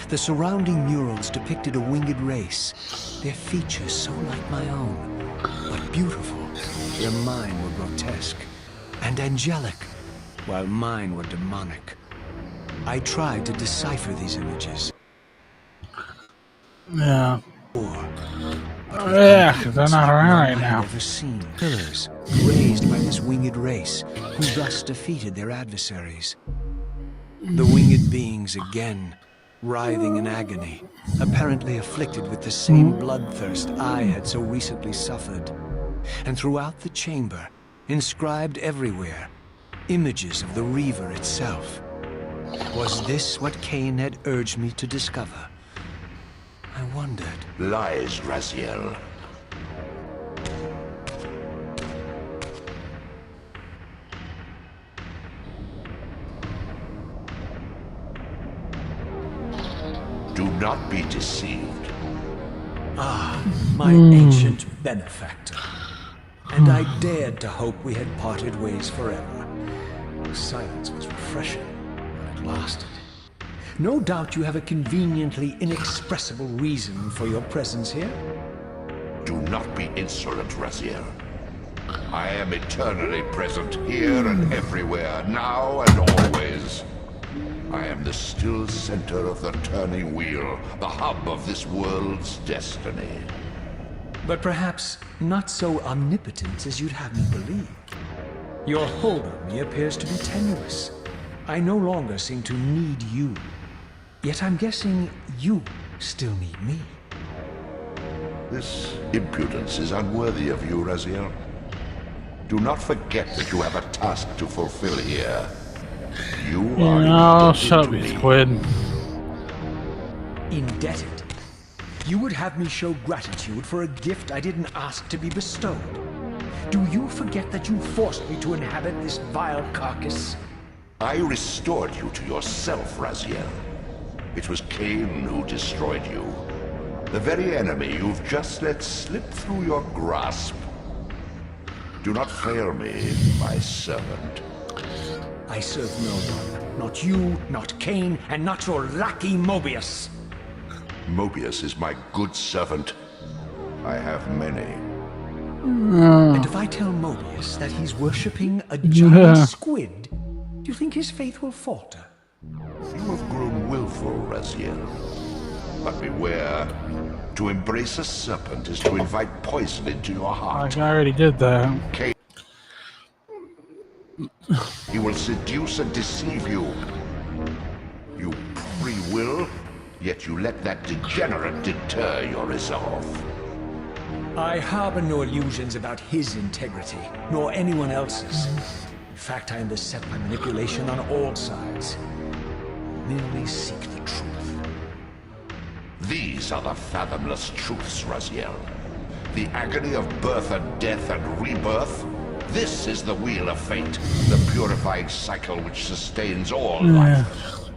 The surrounding murals depicted a winged race, their features so like my own, but beautiful, where mine were grotesque, and angelic, while mine were demonic. I tried to decipher these images. Yeah. Or, Yeah, because they're not around right now. I'd never seen pillars raised by this winged race, who thus defeated their adversaries. The winged beings again, writhing in agony, apparently afflicted with the same bloodthirst I had so recently suffered. And throughout the chamber, inscribed everywhere, images of the Reaver itself. Was this what Kain had urged me to discover? I wondered. Lies, Raziel. Do not be deceived. My ancient benefactor. And I dared to hope we had parted ways forever. The silence was refreshing, but it lasted. No doubt you have a conveniently inexpressible reason for your presence here. Do not be insolent, Raziel. I am eternally present here and everywhere, now and always. I am the still center of the turning wheel, the hub of this world's destiny. But perhaps not so omnipotent as you'd have me believe. Your hold on me appears to be tenuous. I no longer seem to need you. Yet I'm guessing you still need me. This impudence is unworthy of you, Raziel. Do not forget that you have a task to fulfill here. You are indebted shut up, to you me. squid. Indebted? You would have me show gratitude for a gift I didn't ask to be bestowed. Do you forget that you forced me to inhabit this vile carcass? I restored you to yourself, Raziel. It was Kain who destroyed you. The very enemy you've just let slip through your grasp. Do not fail me, my servant. I serve no one. Not you, not Kain, and not your lackey Mobius. Mobius is my good servant. I have many. And if I tell Mobius that he's worshipping a giant squid, do you think his faith will falter? You have grown willful, Raziel. But beware. To embrace a serpent is to invite poison into your heart. I already did that. Kain. He will seduce and deceive you. You free will, yet you let that degenerate deter your resolve. I harbor no illusions about his integrity, nor anyone else's. In fact, I am beset by manipulation on all sides. Merely seek the truth. These are the fathomless truths, Raziel. The agony of birth and death and rebirth. This is the wheel of fate, the purifying cycle which sustains all life.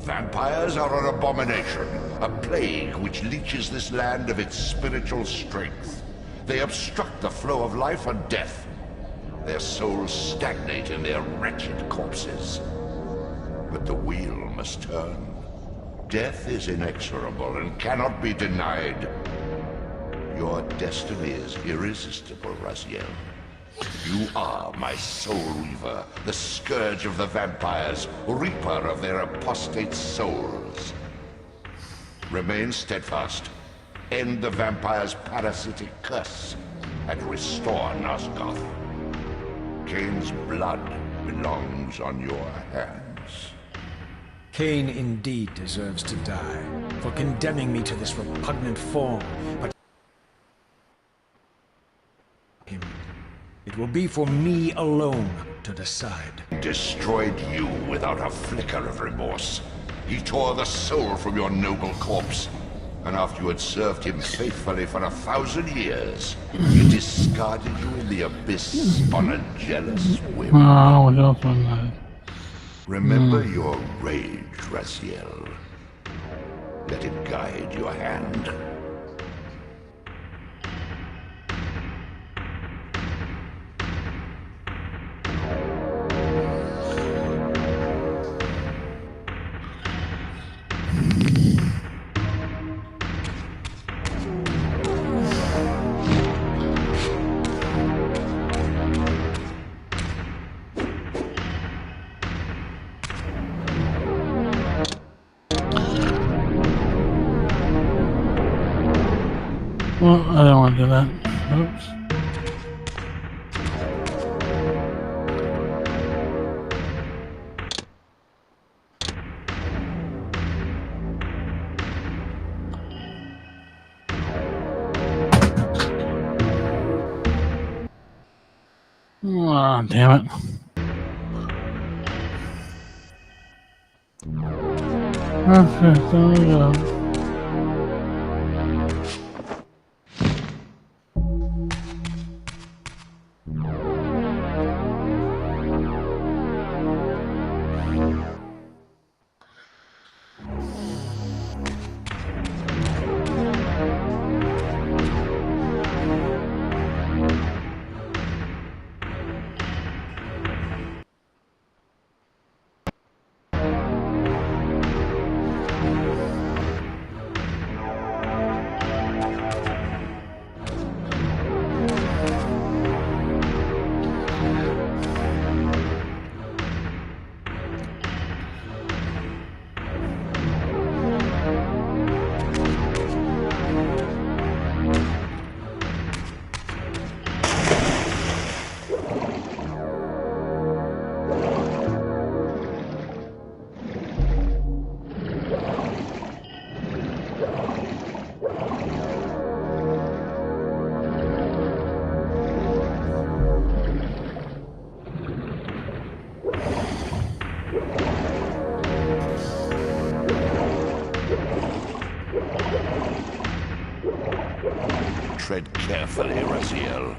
Vampires are an abomination, a plague which leeches this land of its spiritual strength. They obstruct the flow of life and death. Their souls stagnate in their wretched corpses. But the wheel must turn. Death is inexorable and cannot be denied. Your destiny is irresistible, Raziel. You are my soul reaver, the scourge of the vampires, reaper of their apostate souls. Remain steadfast, end the vampire's parasitic curse, and restore Nosgoth. Kain's blood belongs on your hands. Kain indeed deserves to die for condemning me to this repugnant form, but him. It will be for me alone to decide. Destroyed you without a flicker of remorse. He tore the soul from your noble corpse, and after you had served him faithfully for 1,000 years, he discarded you in the abyss on a jealous whim. Oh, what else was that? Remember your rage, Raziel. Let it guide your hand. Well, I don't want to do that. Oops. Oh, damn it. Okay, there we go. Tread carefully, Raziel.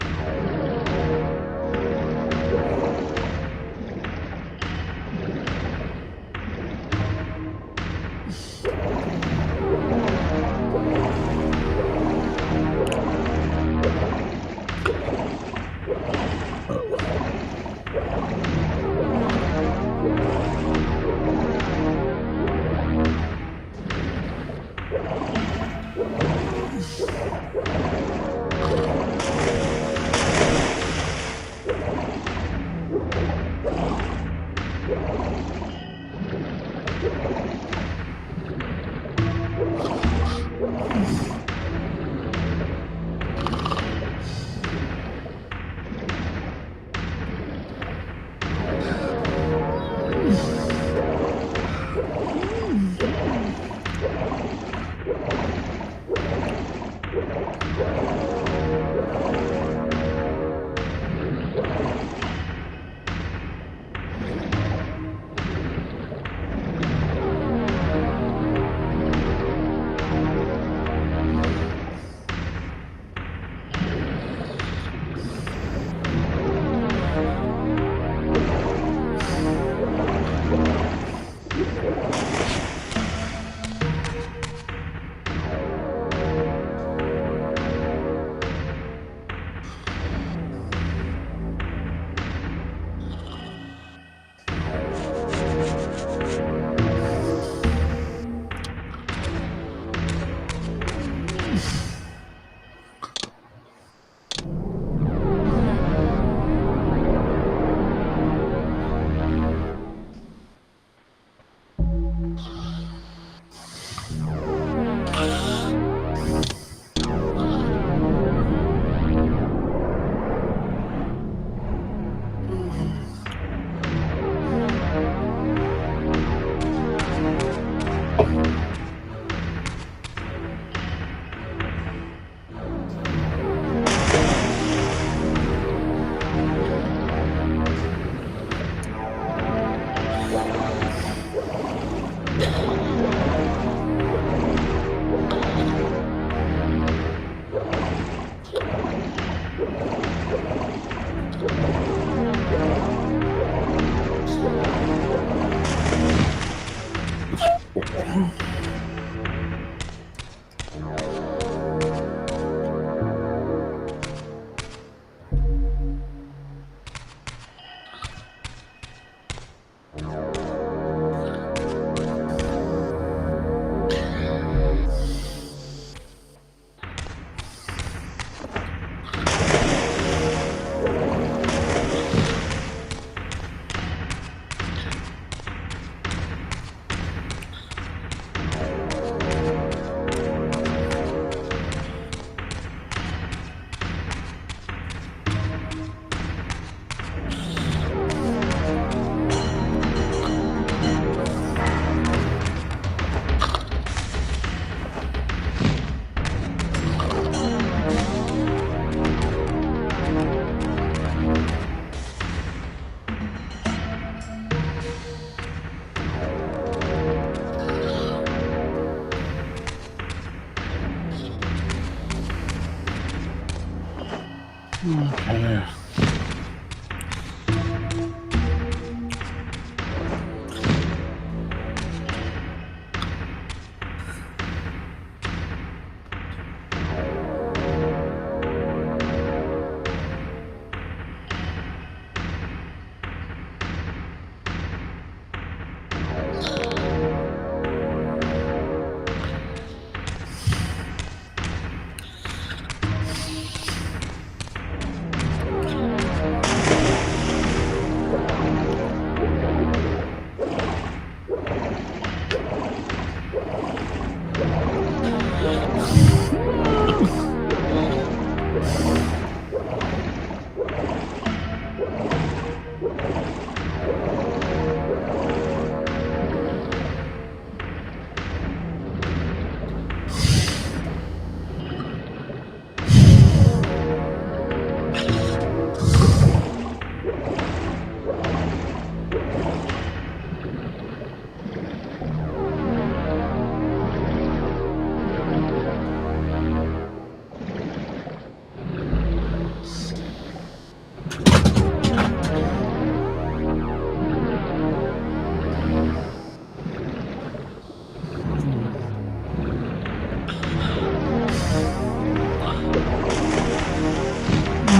Okay.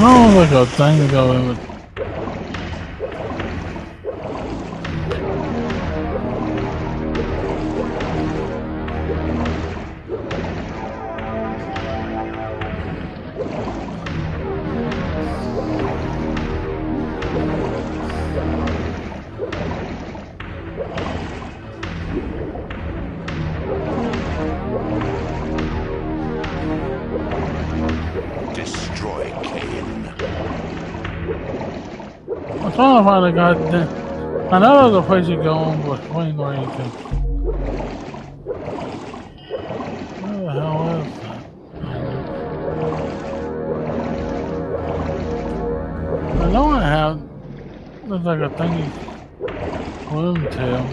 Oh, like a thing to go in with. Destroy Kain. I'm trying to find a goddamn. I know there's a place you go on, but we ain't going to. Where the hell is that? I know I have. There's like a thingy. Balloon tail.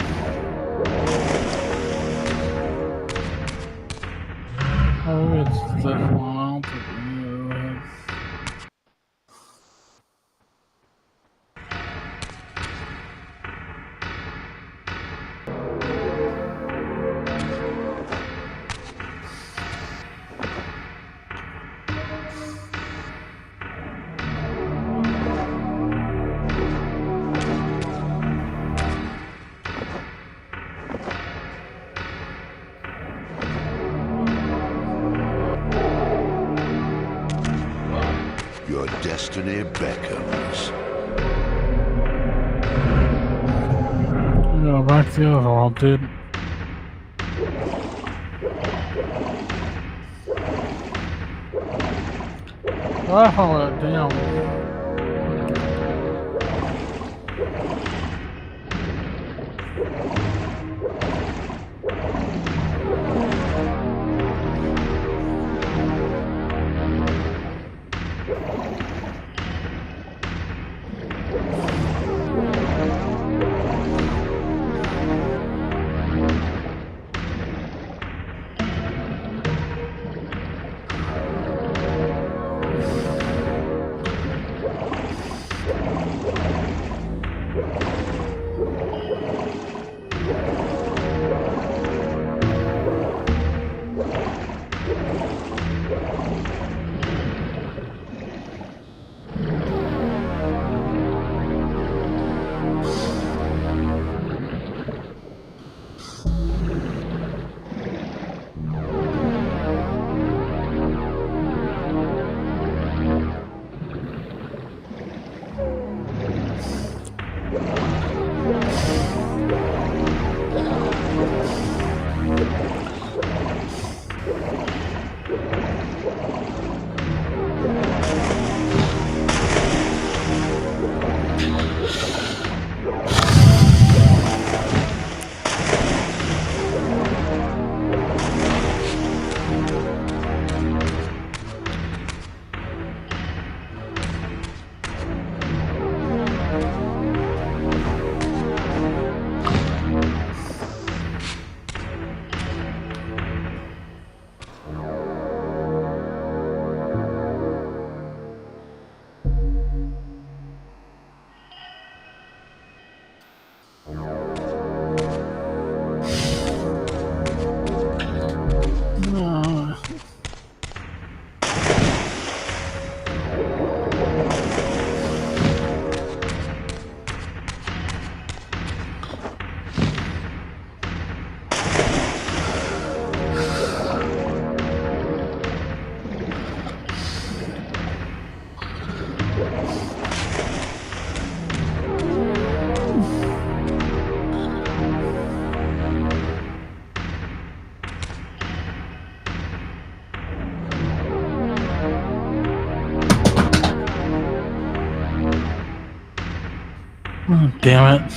Oh, it's this one. I don't think we need it. Your destiny beckons. I'm gonna back the other one, dude. I found it down. damn it.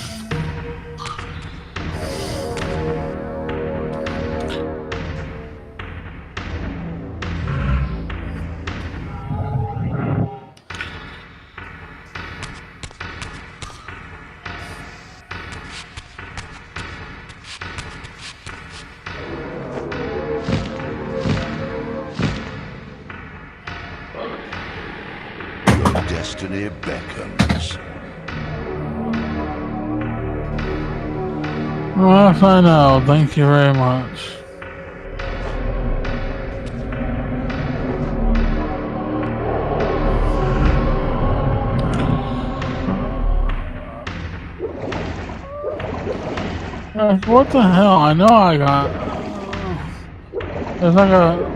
Destiny beckons. Yes, I know. Thank you very much. What the hell? I know I got. There's like a.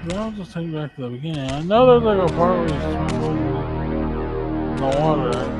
I'll just take you back to the beginning. I know there's like a part where he's swimming in the water.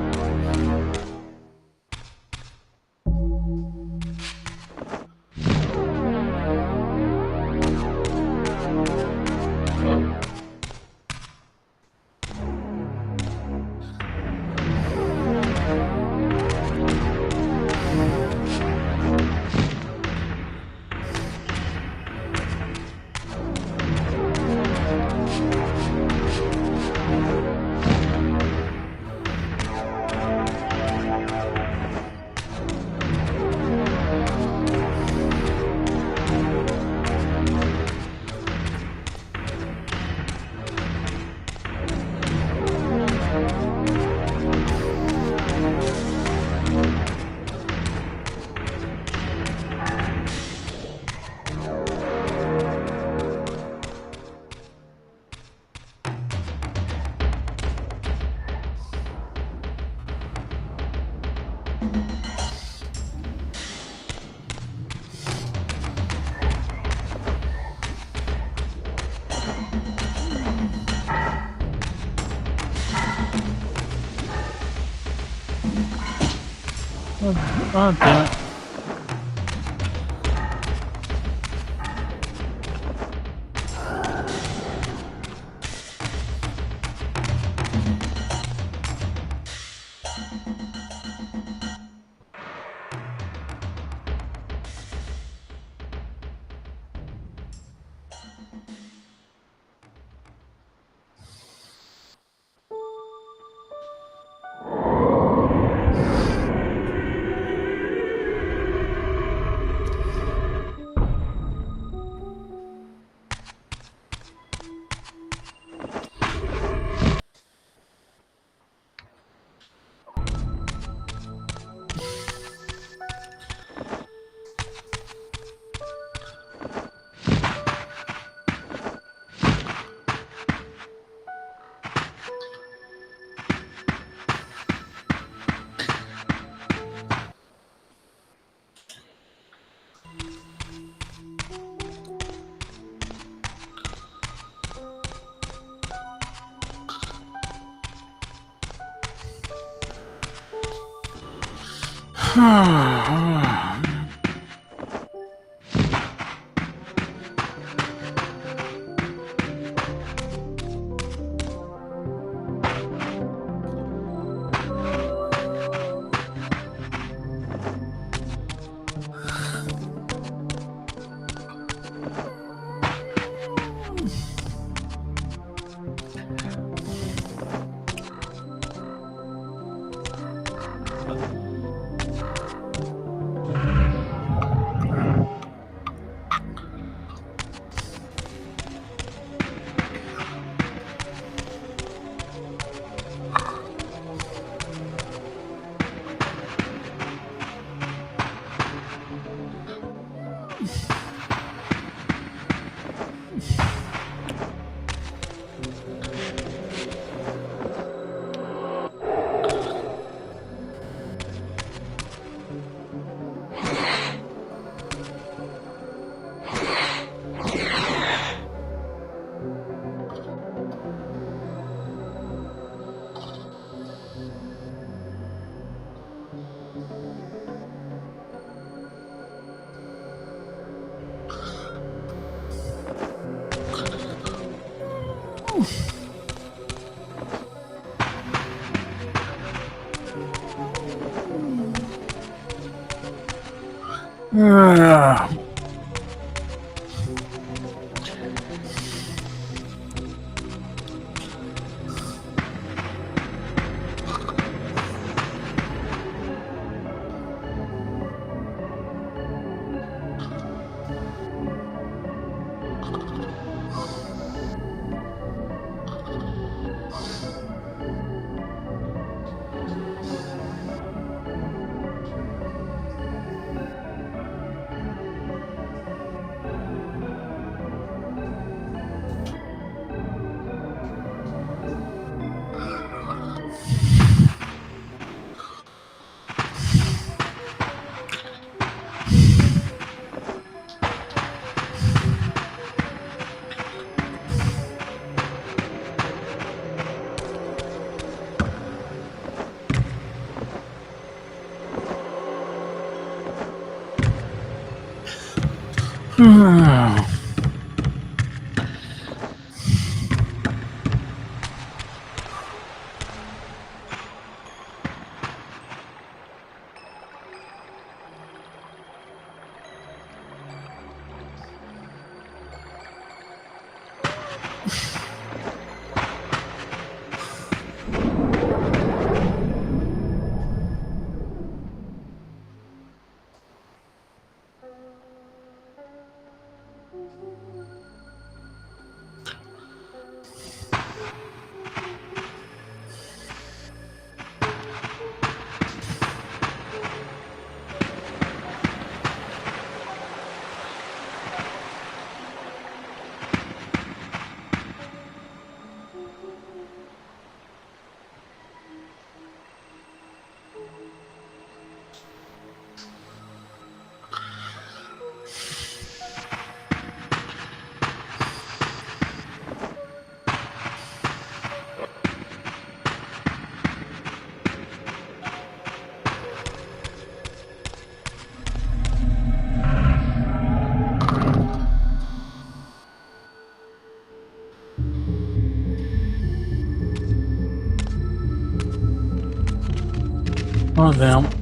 Oh, damn it. Oh, damn.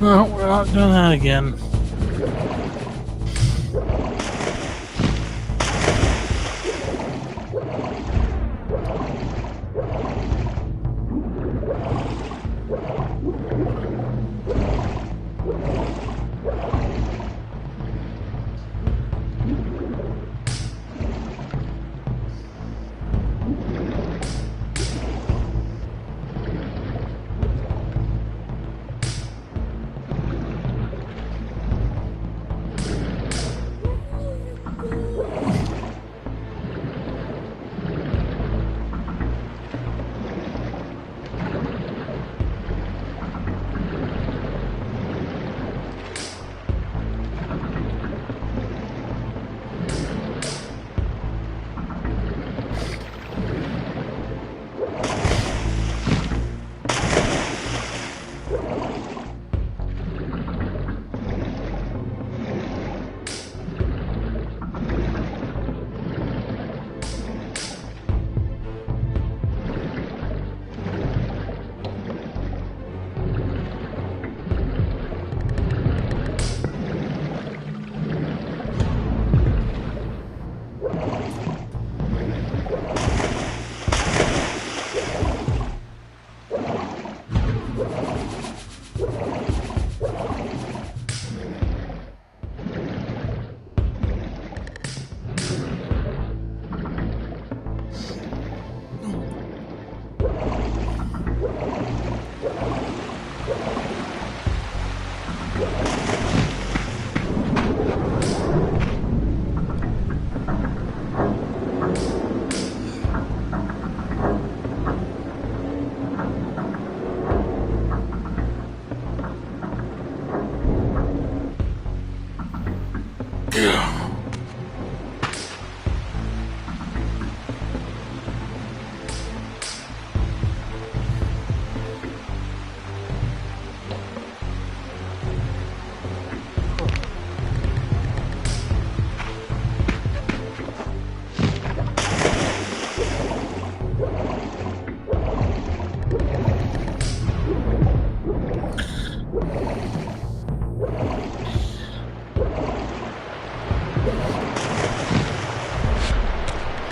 No, we're not doing that again.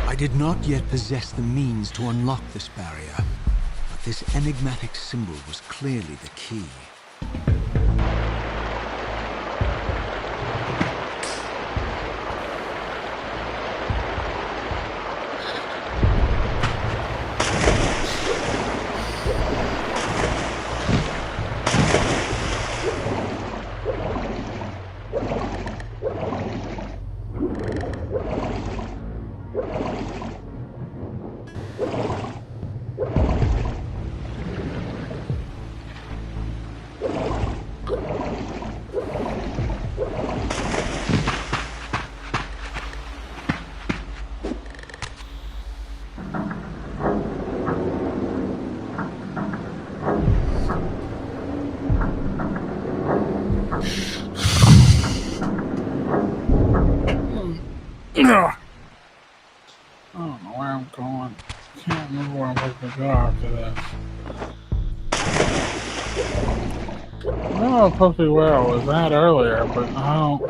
I did not yet possess the means to unlock this barrier, but this enigmatic symbol was clearly the key. I don't know where I'm going. Can't remember where I'm supposed to go after this. I know I'm supposed to be where I was at earlier, but I don't.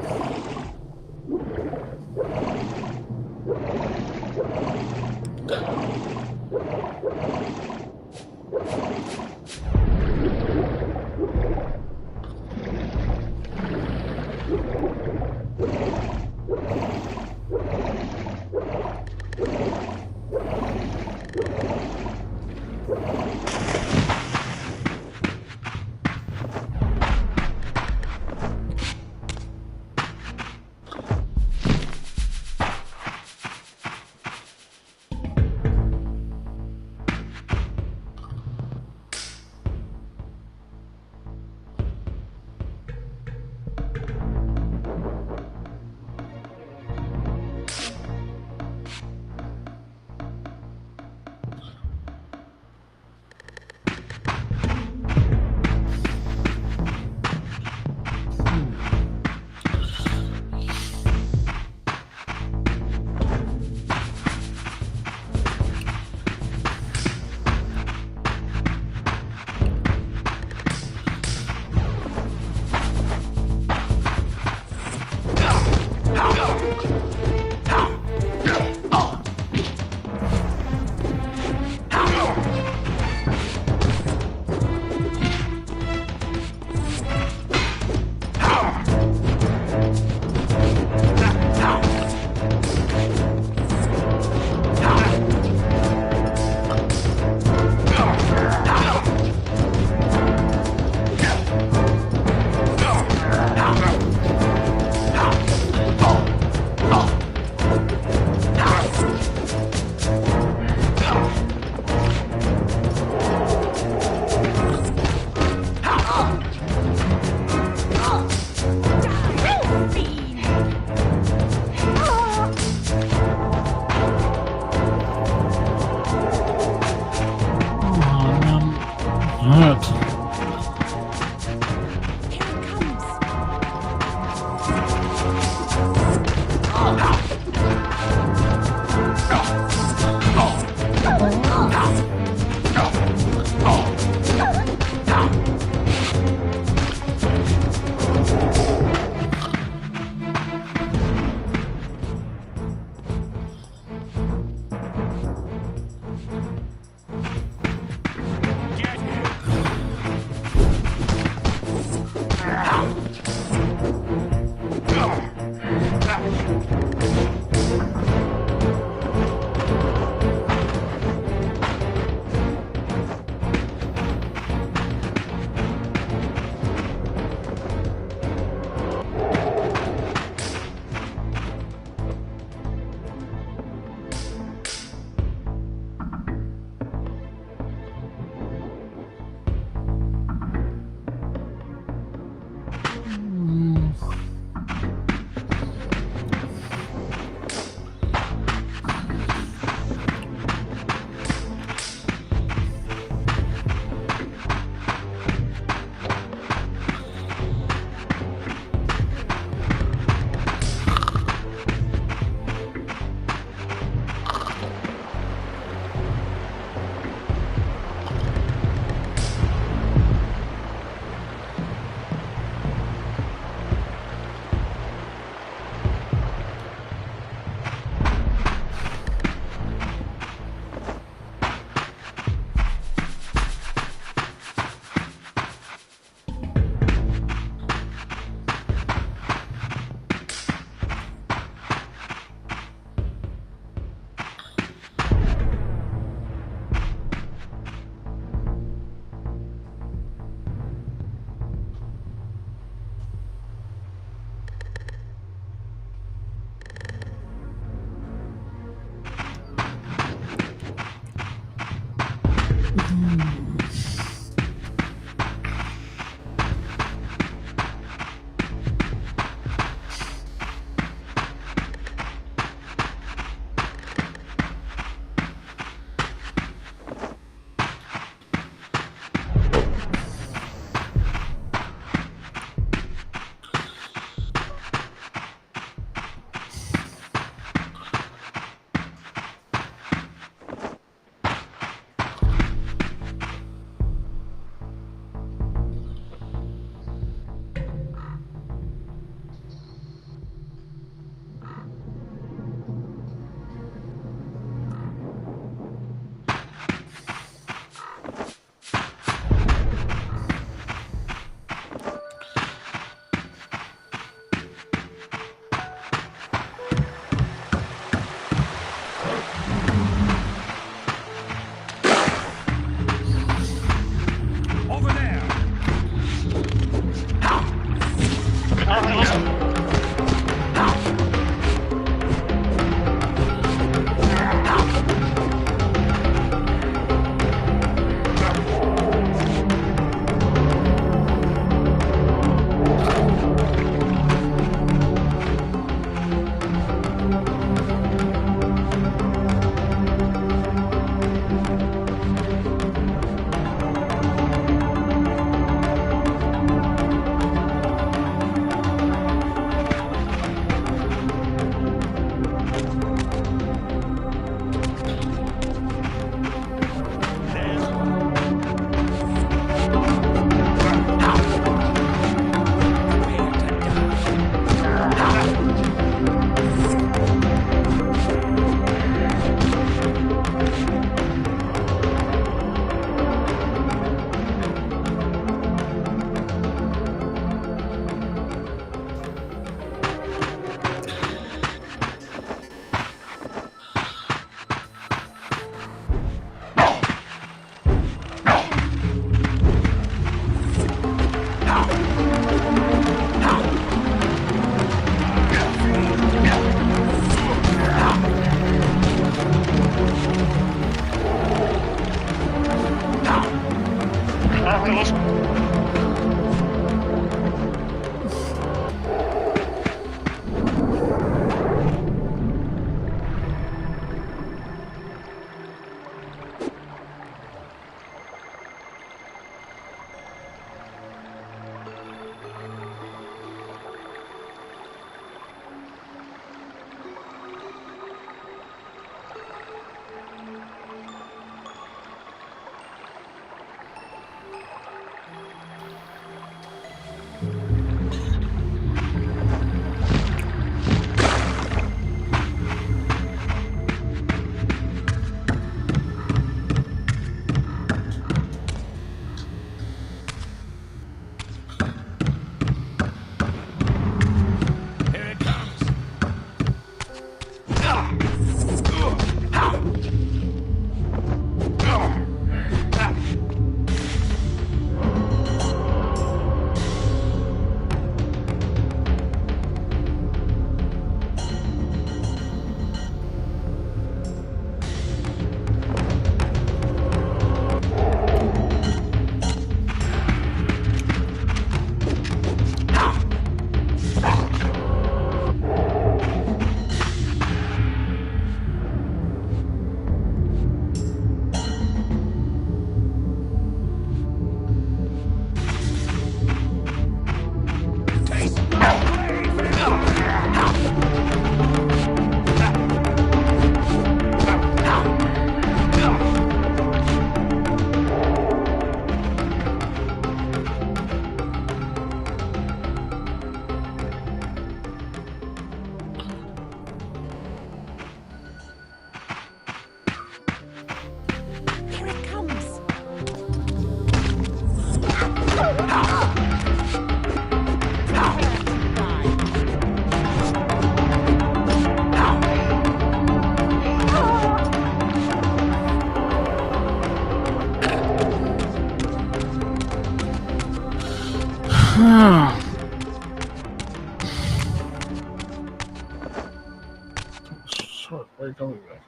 short break. I'll be back.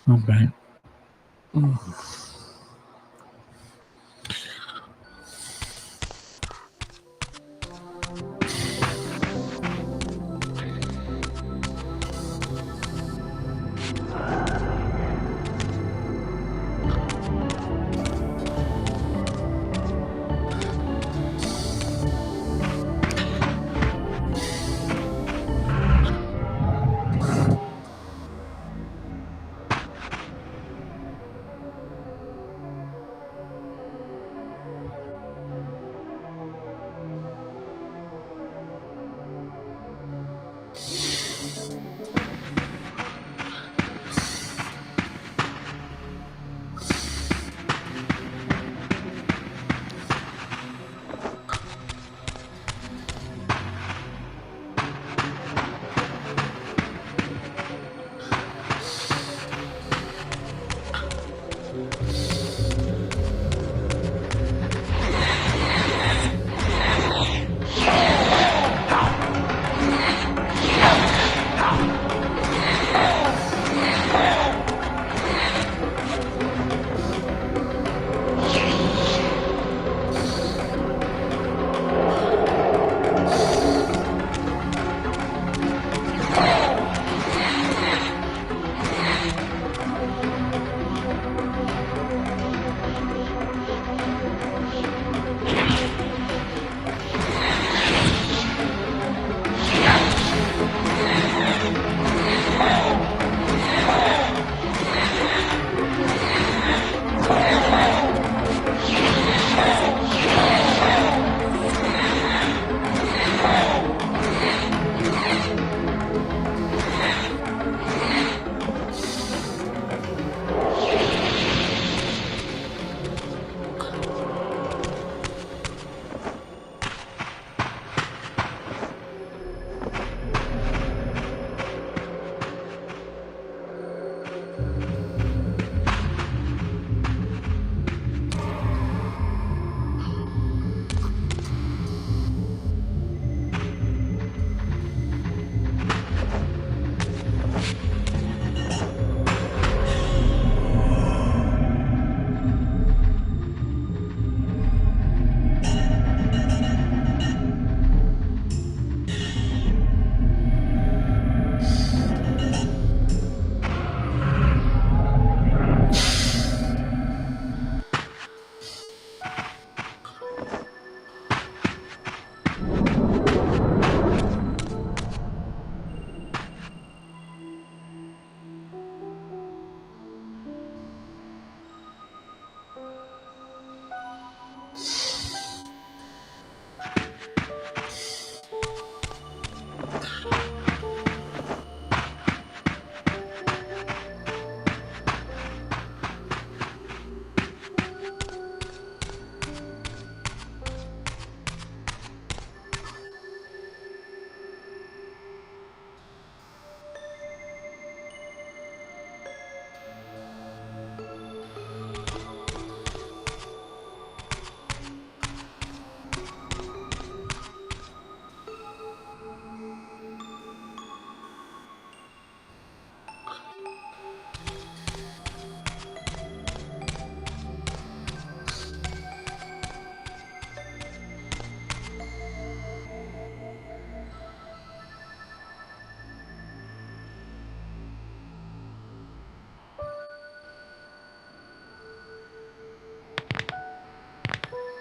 Okay.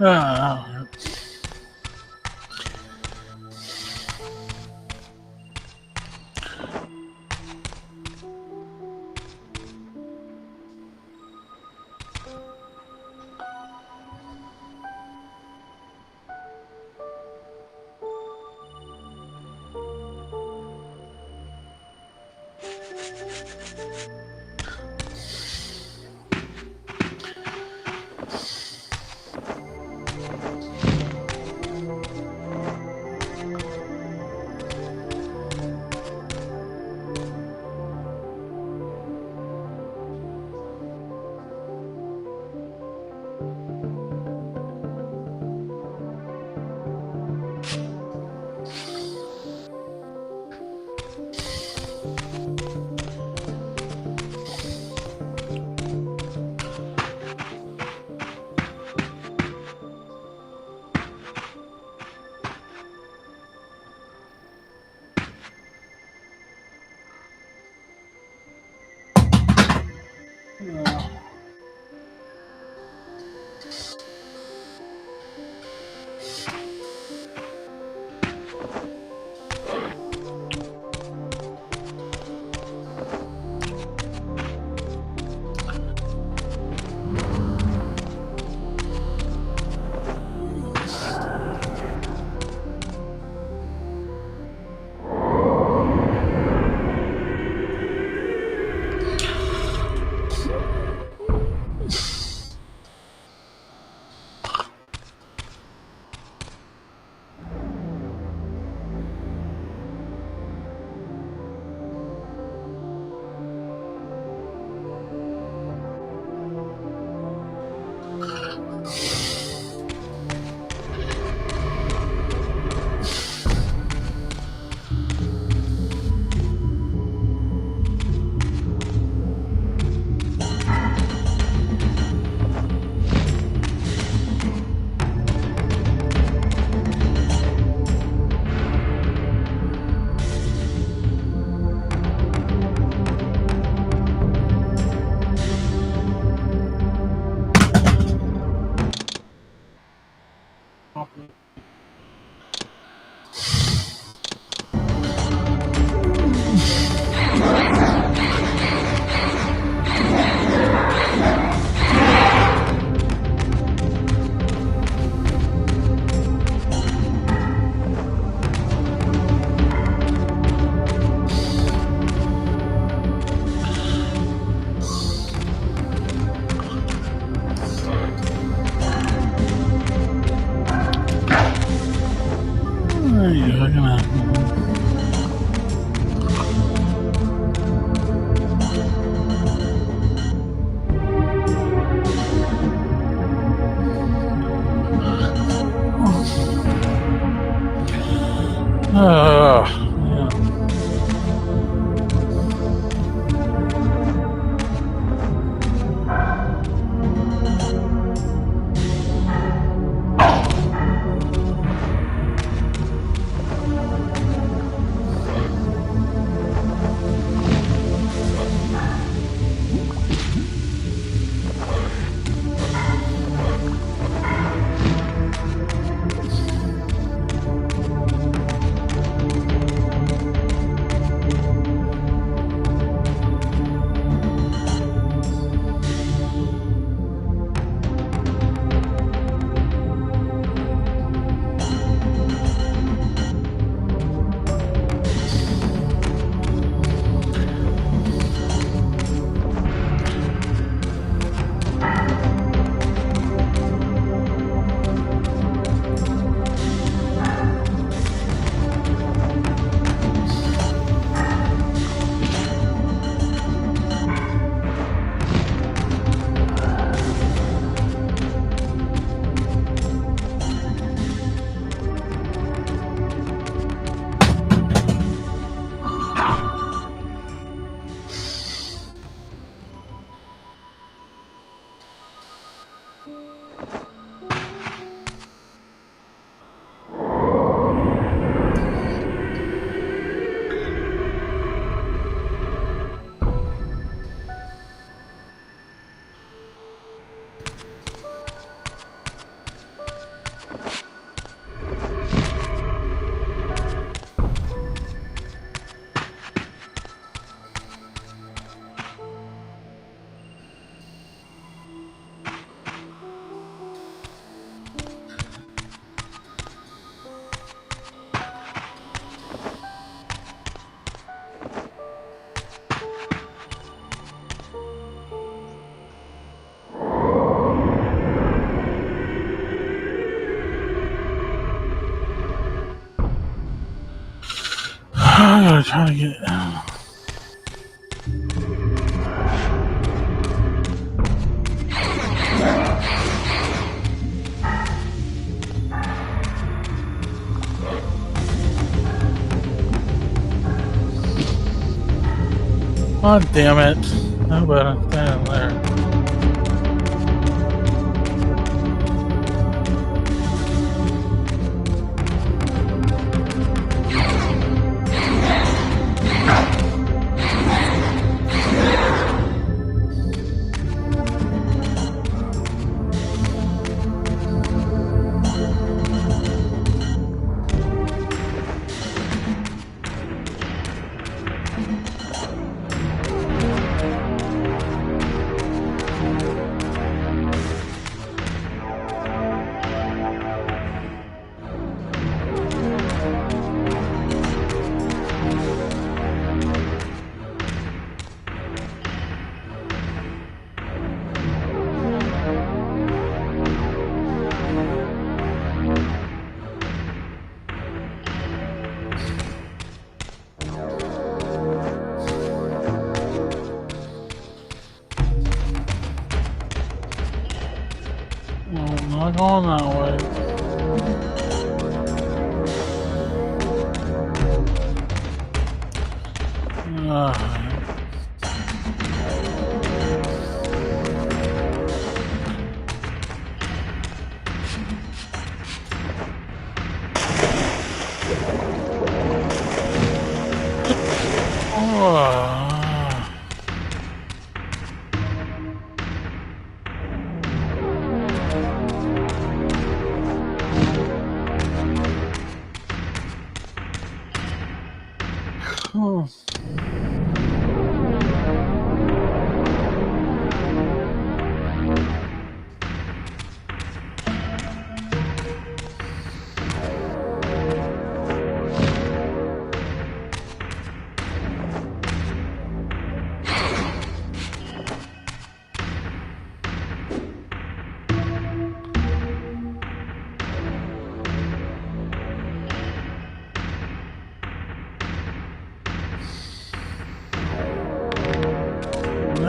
Ah, not gonna happen. Yeah. I gotta try to get it. Oh, damn it. How about I stand there? Not going that way.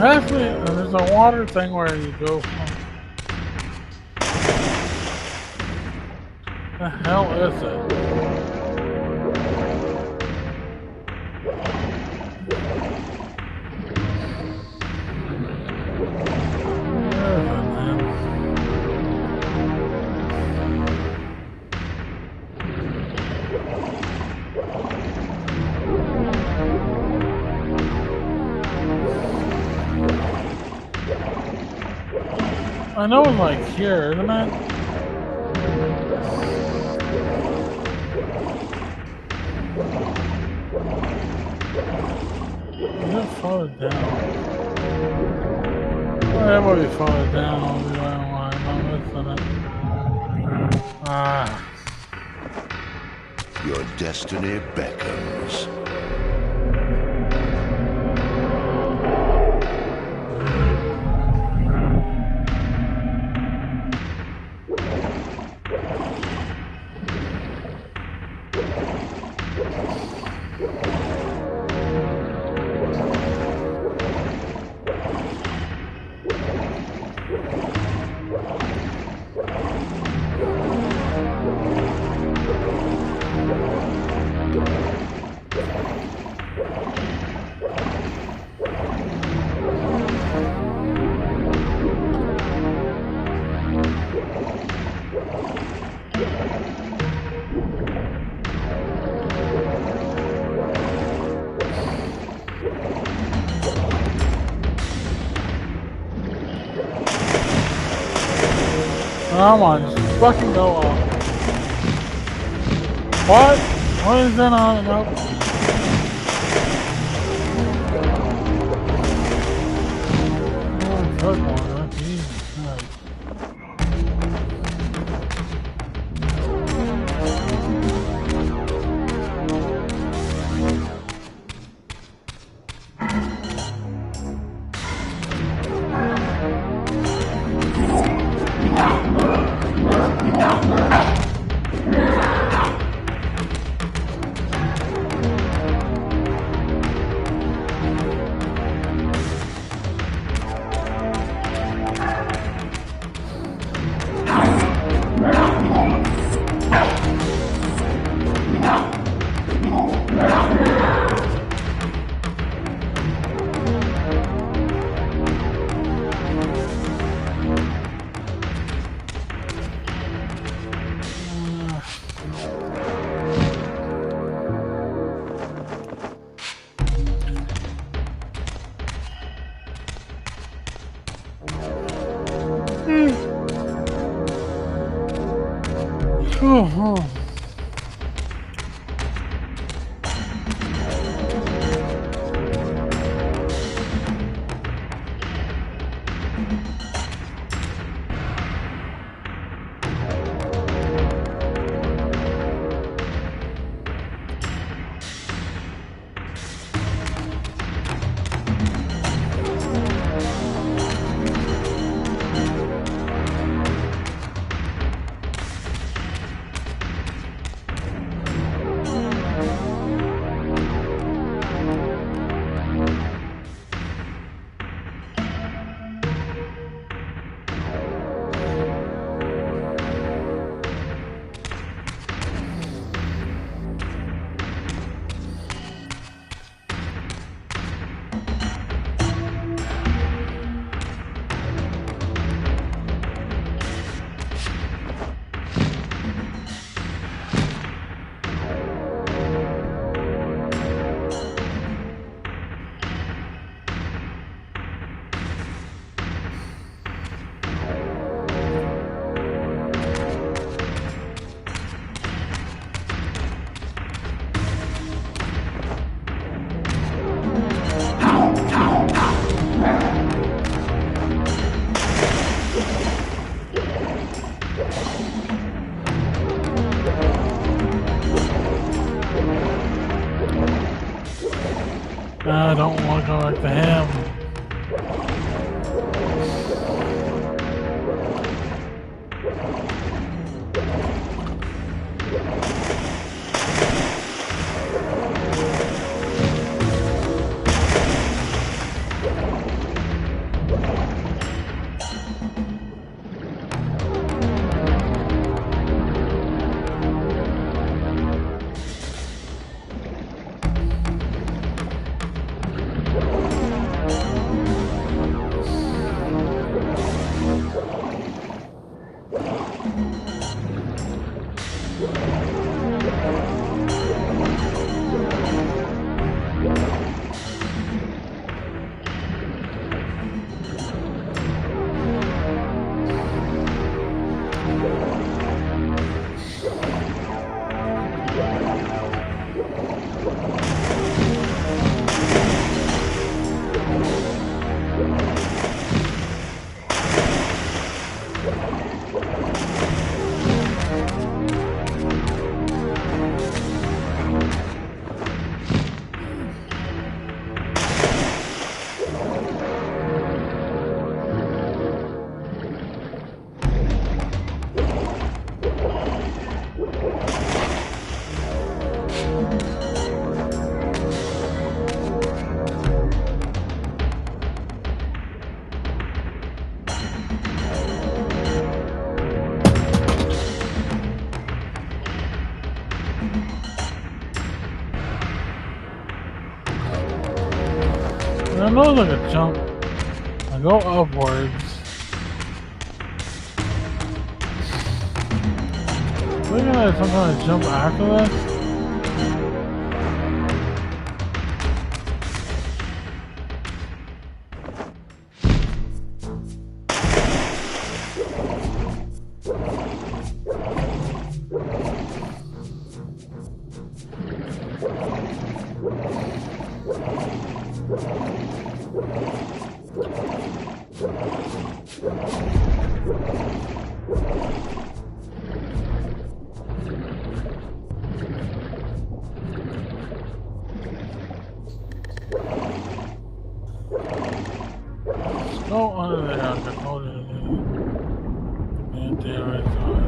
Actually, there's a water thing where you go from. The hell is it? I know it's like here, isn't it? Is it farther down? Oh, that might be farther down. I'm missing it. Ah. Your destiny beckons. Come on, just fucking go off. What? What is that on? Nope. Oh, fuck one. Jesus Christ. Oh, I don't want to go back to him. I know there's like a jump. I go upwards. We're gonna some kind of jump after this. Go under there, I can hold it in there. And there it's on.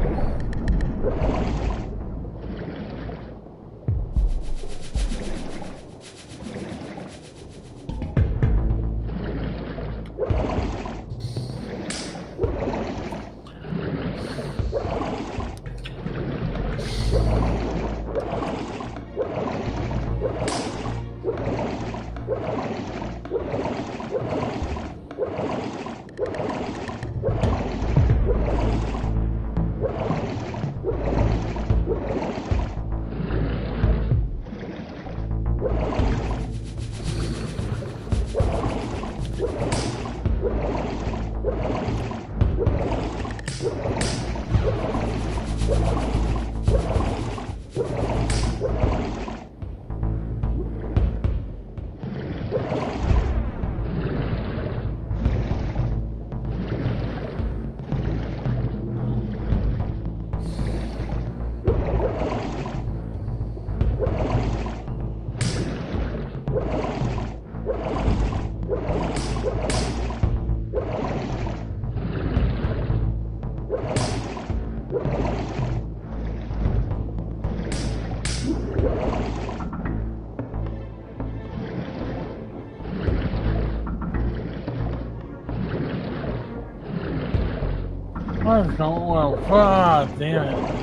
Let's go. Well, fuck, damn it.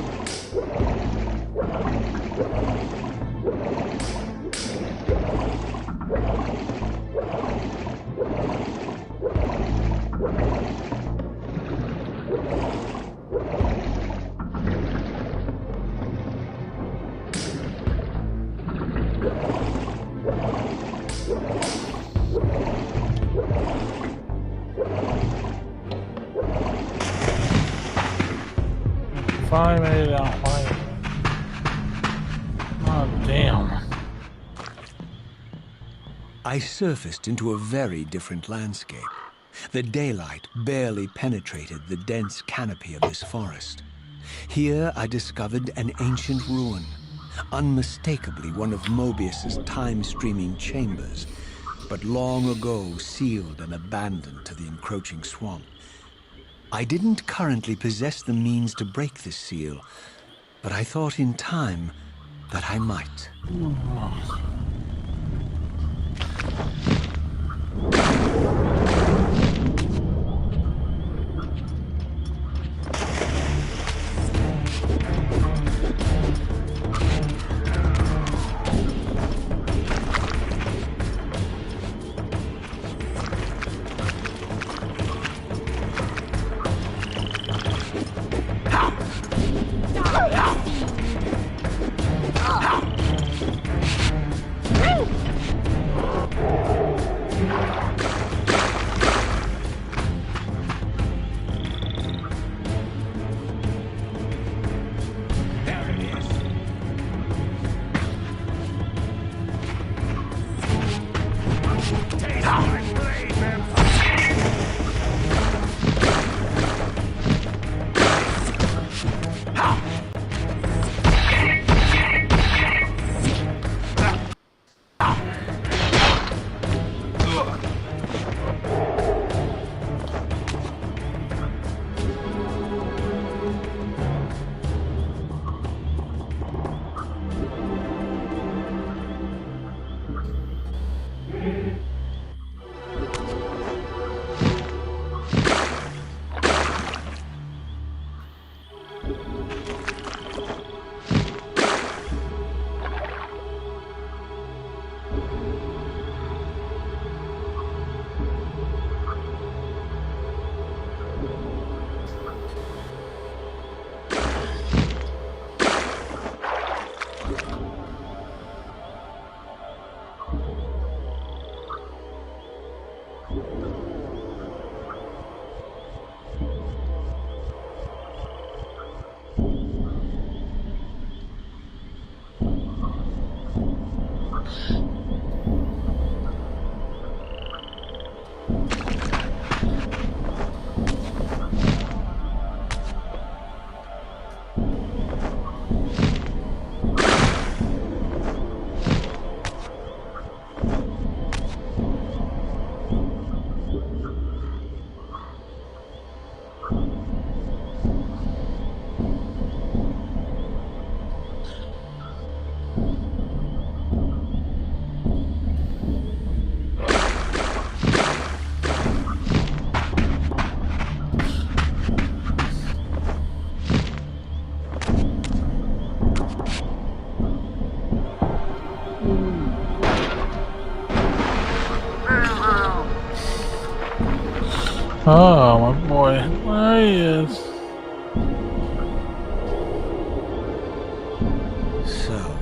Finally made it out. Finally. Oh, damn. I surfaced into a very different landscape. The daylight barely penetrated the dense canopy of this forest. Here I discovered an ancient ruin, unmistakably one of Mobius's time-streaming chambers, but long ago sealed and abandoned to the encroaching swamp. I didn't currently possess the means to break this seal, but I thought in time that I might. Oh, my boy. There he is. So,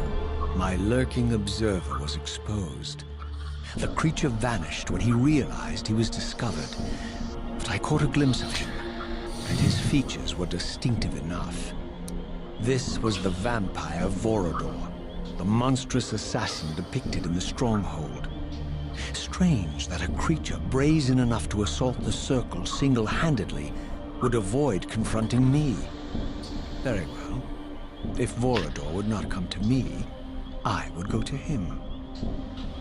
my lurking observer was exposed. The creature vanished when he realized he was discovered, but I caught a glimpse of him, and his features were distinctive enough. This was the vampire Vorador, the monstrous assassin depicted in the stronghold. Strange that a creature brazen enough to assault the Circle single-handedly would avoid confronting me. Very well. If Vorador would not come to me, I would go to him.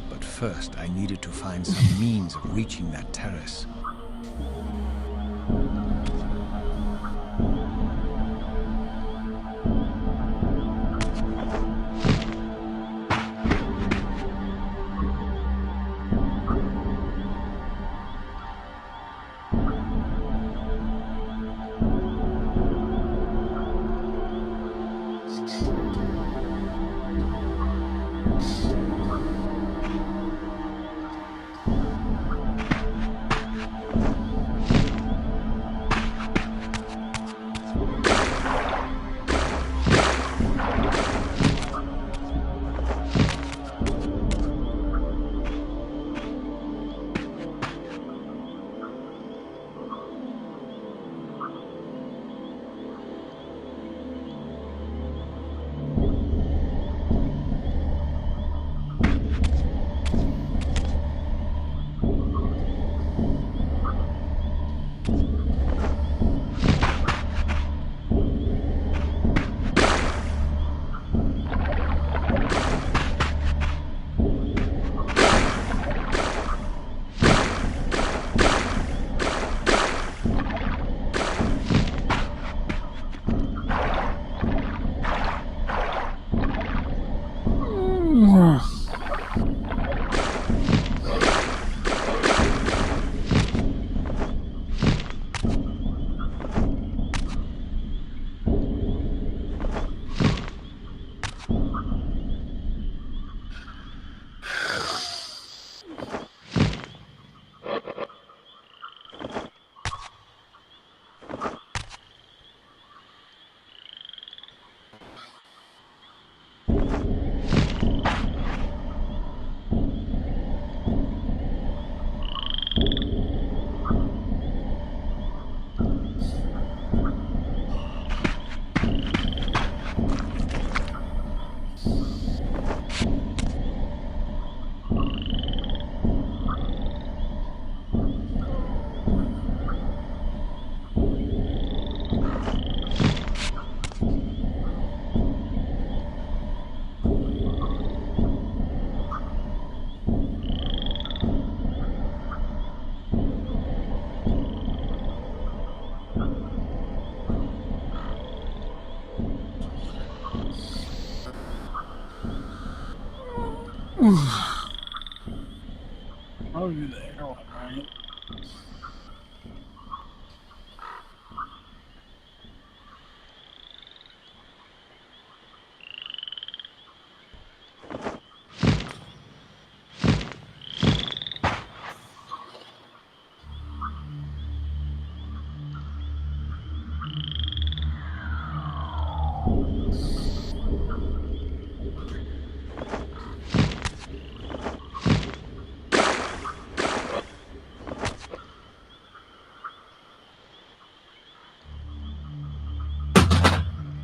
But first, I needed to find some means of reaching that terrace. Oh, you there, all right.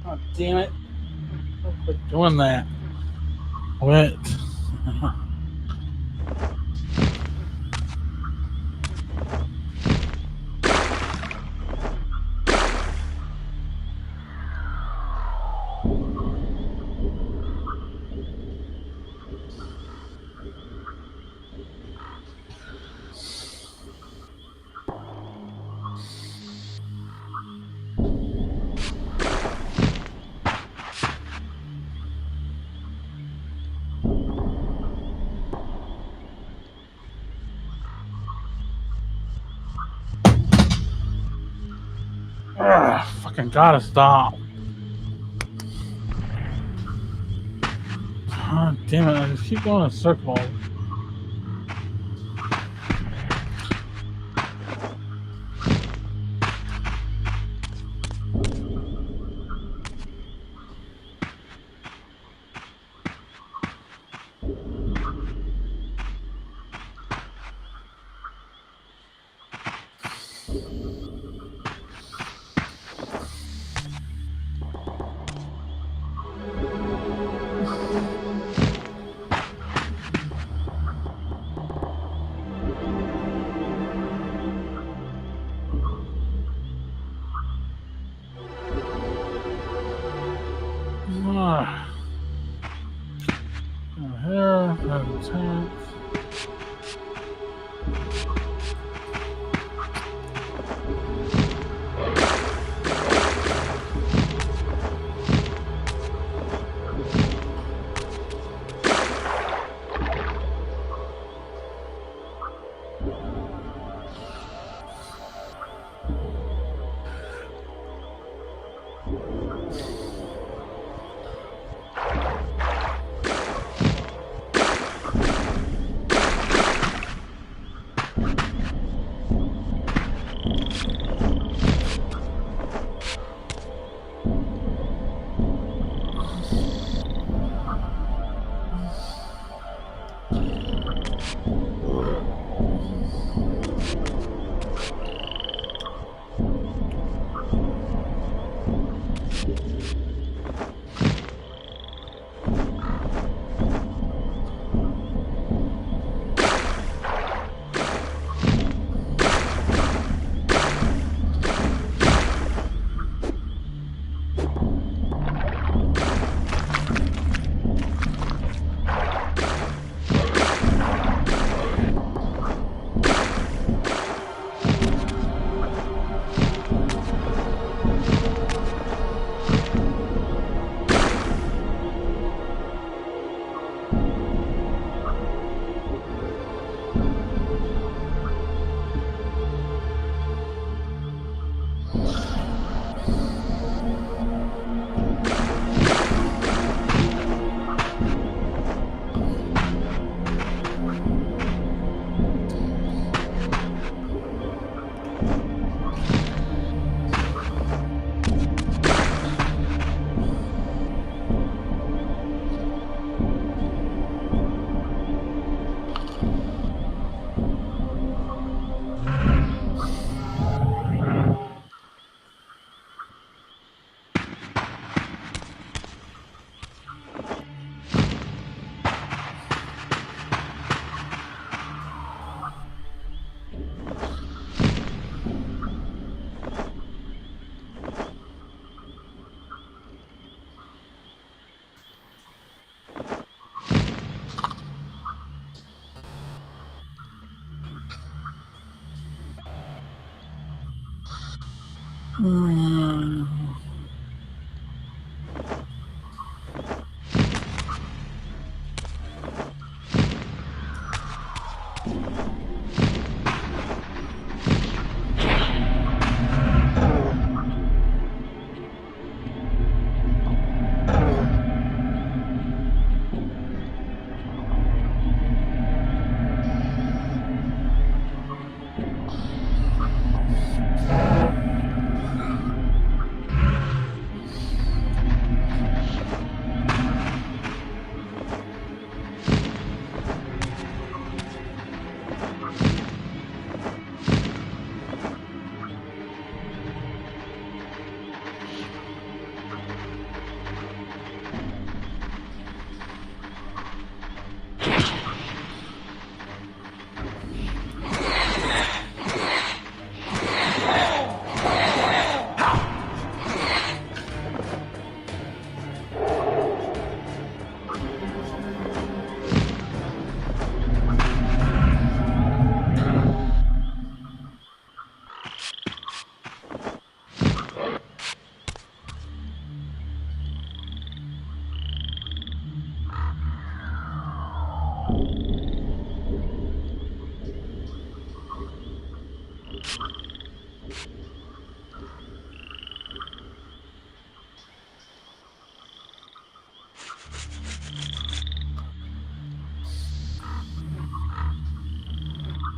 God damn it. Quit doing that. Quit. Ugh, fucking gotta stop. God damn it, I just keep going in circles. Here, and tank.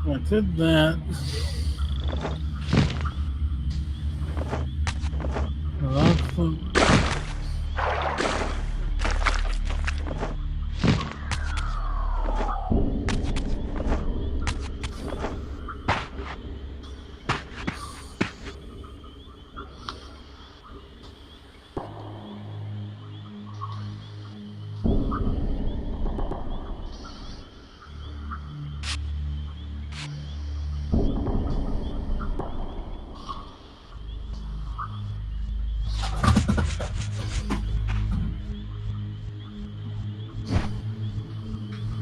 I did that. That's the...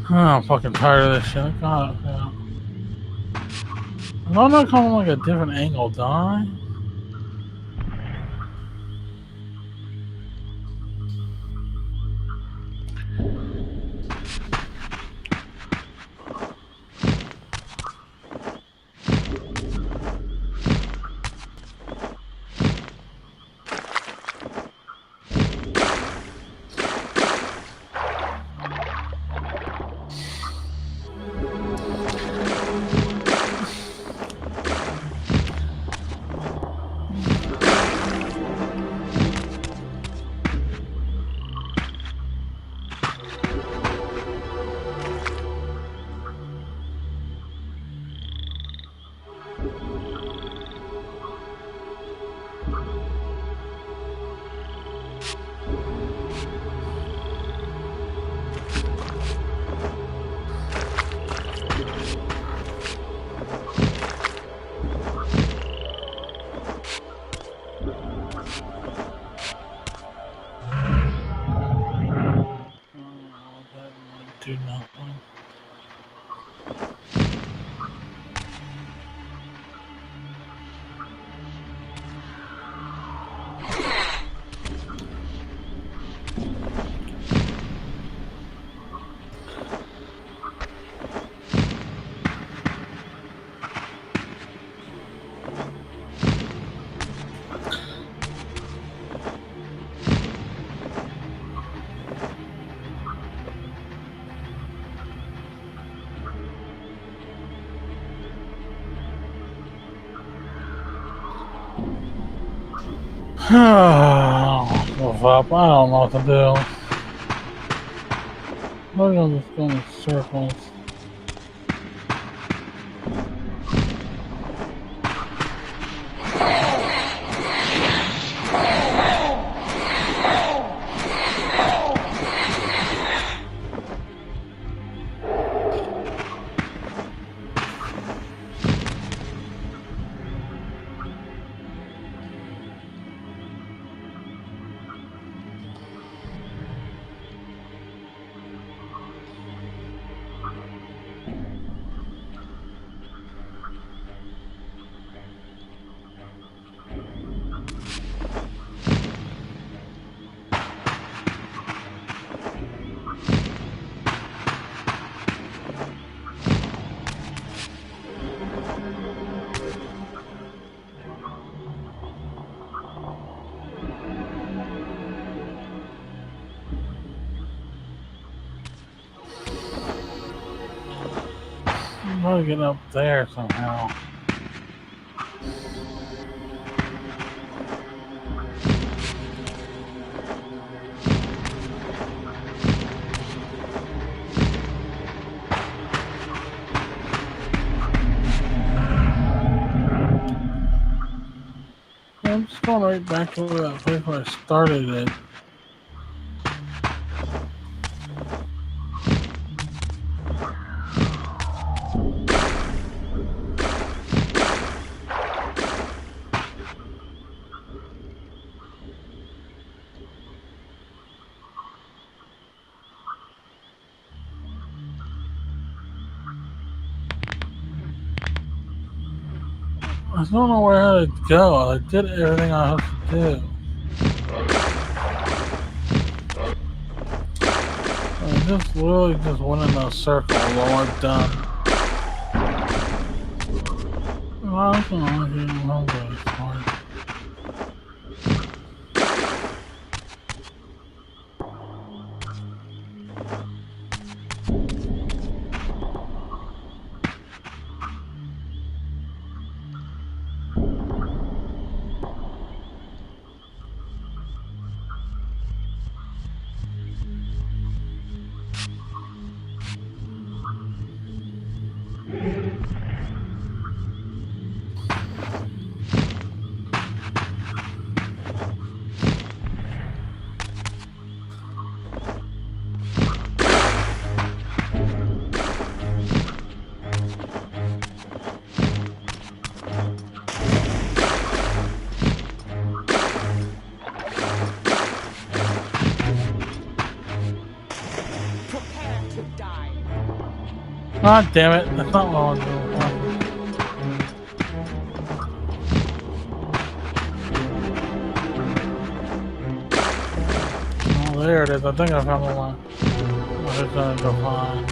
Oh, I'm fucking tired of this shit. God, yeah. I'm not calling like a different angle, die. Do nothing. Move up. I don't know what to do. I'm just going in circles. I'm gonna get up there somehow. I'm just going right back to that place where I started it. I don't know where to go. I did everything I have to do. I just literally just went in a circle while I'm done. I don't know what for. God damn it. That's not what I was doing. Oh, there it is. I think I found the one. I just gotta go find.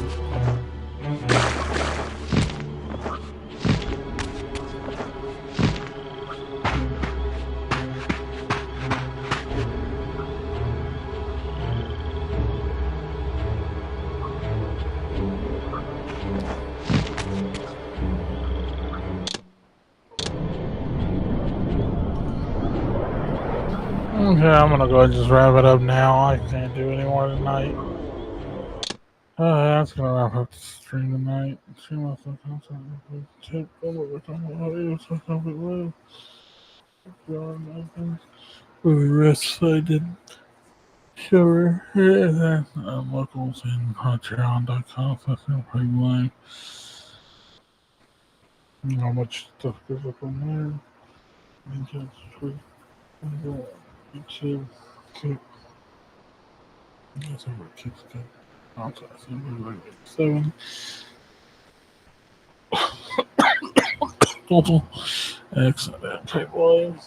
Okay, I'm gonna go ahead and just wrap it up now. I can't do any more tonight. That's gonna wrap up the stream tonight. Stream off the content. Tip over with audio, so topic live. For the rest, I did shower. Locals and Patreon.com. That's no problem. How much stuff goes up on there? And just for YouTube. That's over at Kids Good. Also, I think we're like 7. Total. Excellent. Type volume.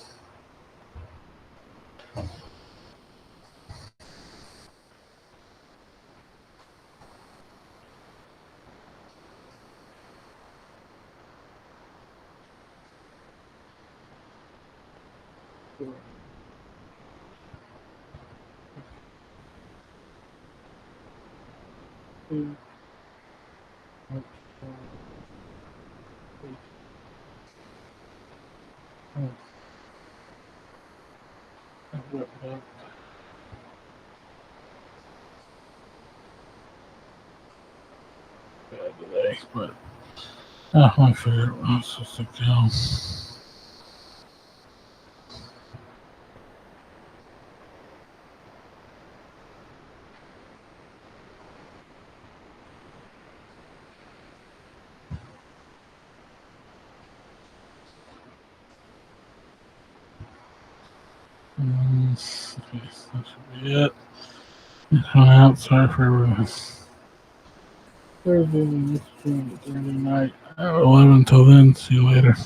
Today, but my favorite was just to go. Okay, that should be it. Coming out. Sorry for everyone. Thursday night at 11. Until then, see you later.